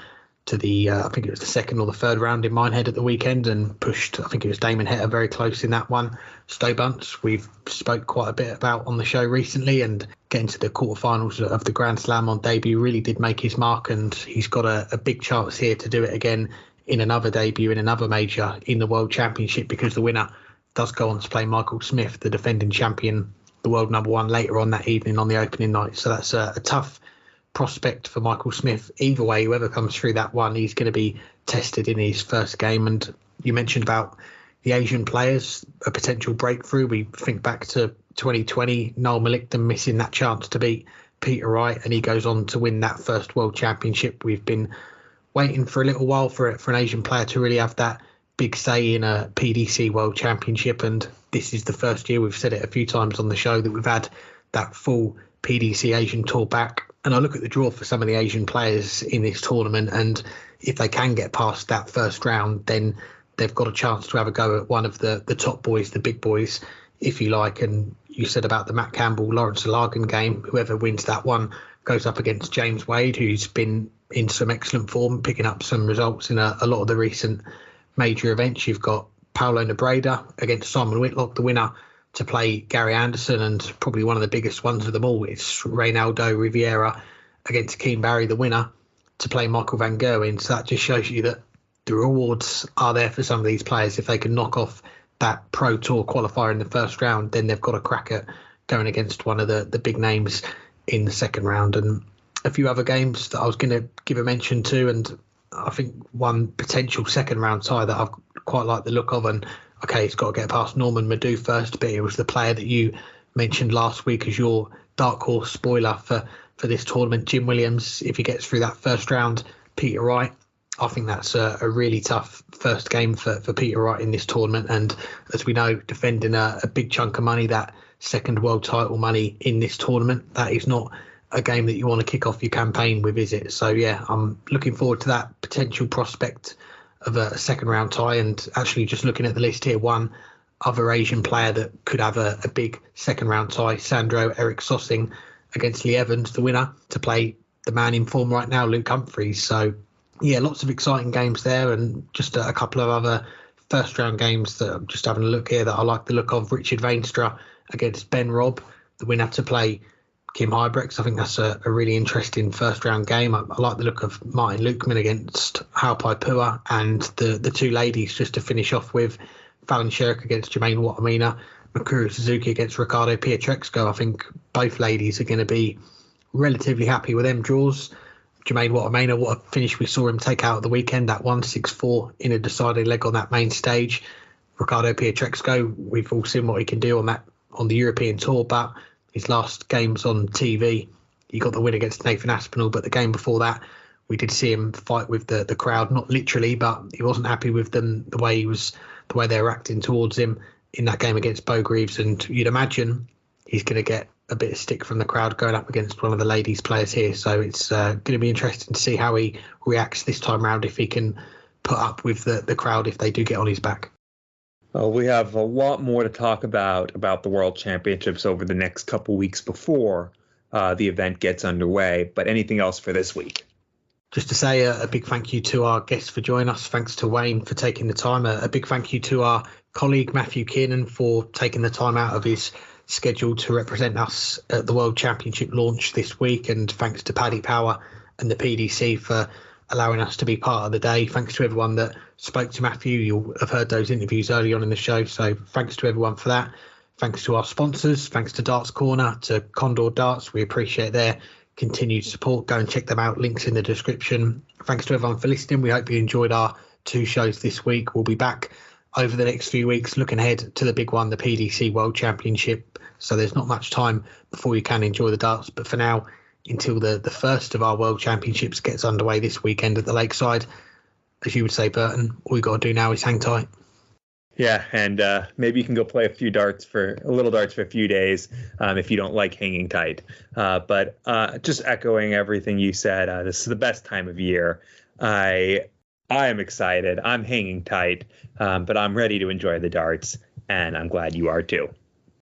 to the, I think it was the second or the third round in Minehead at the weekend, and pushed, I think it was Damon Hetter very close in that one. Stowe Bunce, we've spoke quite a bit about on the show recently, and getting to the quarterfinals of the Grand Slam on debut, really did make his mark, and he's got a big chance here to do it again in another debut, in another major, in the World Championship, because the winner does go on to play Michael Smith, the defending champion, the world number one, later on that evening on the opening night. So that's a tough prospect for Michael Smith. Either way, whoever comes through that one, he's going to be tested in his first game. And you mentioned about the Asian players, a potential breakthrough. We think back to 2020, Noel Malikdom missing that chance to beat Peter Wright, and he goes on to win that first World Championship. We've been waiting for a little while for an Asian player to really have that big say in a PDC World Championship, and this is the first year, we've said it a few times on the show, that we've had that full PDC Asian Tour back. And I look at the draw for some of the Asian players in this tournament, and if they can get past that first round, then they've got a chance to have a go at one of the top boys, the big boys, if you like. And you said about the Matt Campbell, Lawrence Alagan game, whoever wins that one goes up against James Wade, who's been in some excellent form, picking up some results in a lot of the recent major events. You've got Paolo Nebreda against Simon Whitlock, the winner, to play Gary Anderson, and probably one of the biggest ones of them all, it's Reynaldo Riviera against Keane Barry, the winner, to play Michael van Gerwen. So that just shows you that the rewards are there for some of these players. If they can knock off that Pro Tour qualifier in the first round, then they've got a crack at going against one of the big names in the second round. And a few other games that I was going to give a mention to, and I think one potential second round tie that I've quite like the look of, and okay, it's got to get past Norman Madu first, but it was the player that you mentioned last week as your dark horse spoiler for this tournament, Jim Williams. If he gets through that first round, Peter Wright, I think that's a really tough first game for Peter Wright in this tournament. And as we know, defending a big chunk of money, that second world title money in this tournament, that is not a game that you want to kick off your campaign with, is it? So yeah, I'm looking forward to that potential prospect of a second round tie. And actually, just looking at the list here, one other Asian player that could have a big second round tie, Sandro Eric Sossing against Lee Evans, the winner, to play the man in form right now, Luke Humphries. So yeah, lots of exciting games there, and just a couple of other first round games that I'm just having a look here that I like the look of. Richard Veenstra against Ben Robb, the winner, to play Kim Hybrex. I think that's a really interesting first round game. I like the look of Martin Lukeman against Halpai Pua, and the two ladies just to finish off with, Fallon Sherrock against Jermaine Watamina, Mikuru Suzuki against Ricardo Pietrexco. I think both ladies are going to be relatively happy with them draws. Jermaine Watamina, what a finish we saw him take out at the weekend, that 1-6-4 in a deciding leg on that main stage. Ricardo Pietrexco, we've all seen what he can do on the European tour, but his last games on TV, he got the win against Nathan Aspinall, but the game before that, we did see him fight with the crowd, not literally, but he wasn't happy with them, the way they were acting towards him in that game against Bo Greaves. And you'd imagine he's going to get a bit of stick from the crowd going up against one of the ladies players here. So it's going to be interesting to see how he reacts this time round, if he can put up with the crowd if they do get on his back. Well, we have a lot more to talk about the World Championships over the next couple weeks before the event gets underway. But anything else for this week? Just to say a big thank you to our guests for joining us. Thanks to Wayne for taking the time. A big thank you to our colleague Matthew Kiernan for taking the time out of his schedule to represent us at the World Championship launch this week. And thanks to Paddy Power and the PDC for allowing us to be part of the day. Thanks to everyone that spoke to Matthew. You'll have heard those interviews early on in the show, so thanks to everyone for that. Thanks to our sponsors. Thanks to Darts Corner, to Condor Darts. We appreciate their continued support. Go and check them out. Links in the description. Thanks to everyone for listening. We hope you enjoyed our two shows this week. We'll be back over the next few weeks looking ahead to the big one, the PDC World Championship. So there's not much time before you can enjoy the darts. But for now, until the first of our World Championships gets underway this weekend at the Lakeside, as you would say, Burton, all you got to do now is hang tight. Yeah, and maybe you can go play a little darts for a few days if you don't like hanging tight. But just echoing everything you said, this is the best time of year. I am excited. I'm hanging tight, but I'm ready to enjoy the darts, and I'm glad you are too.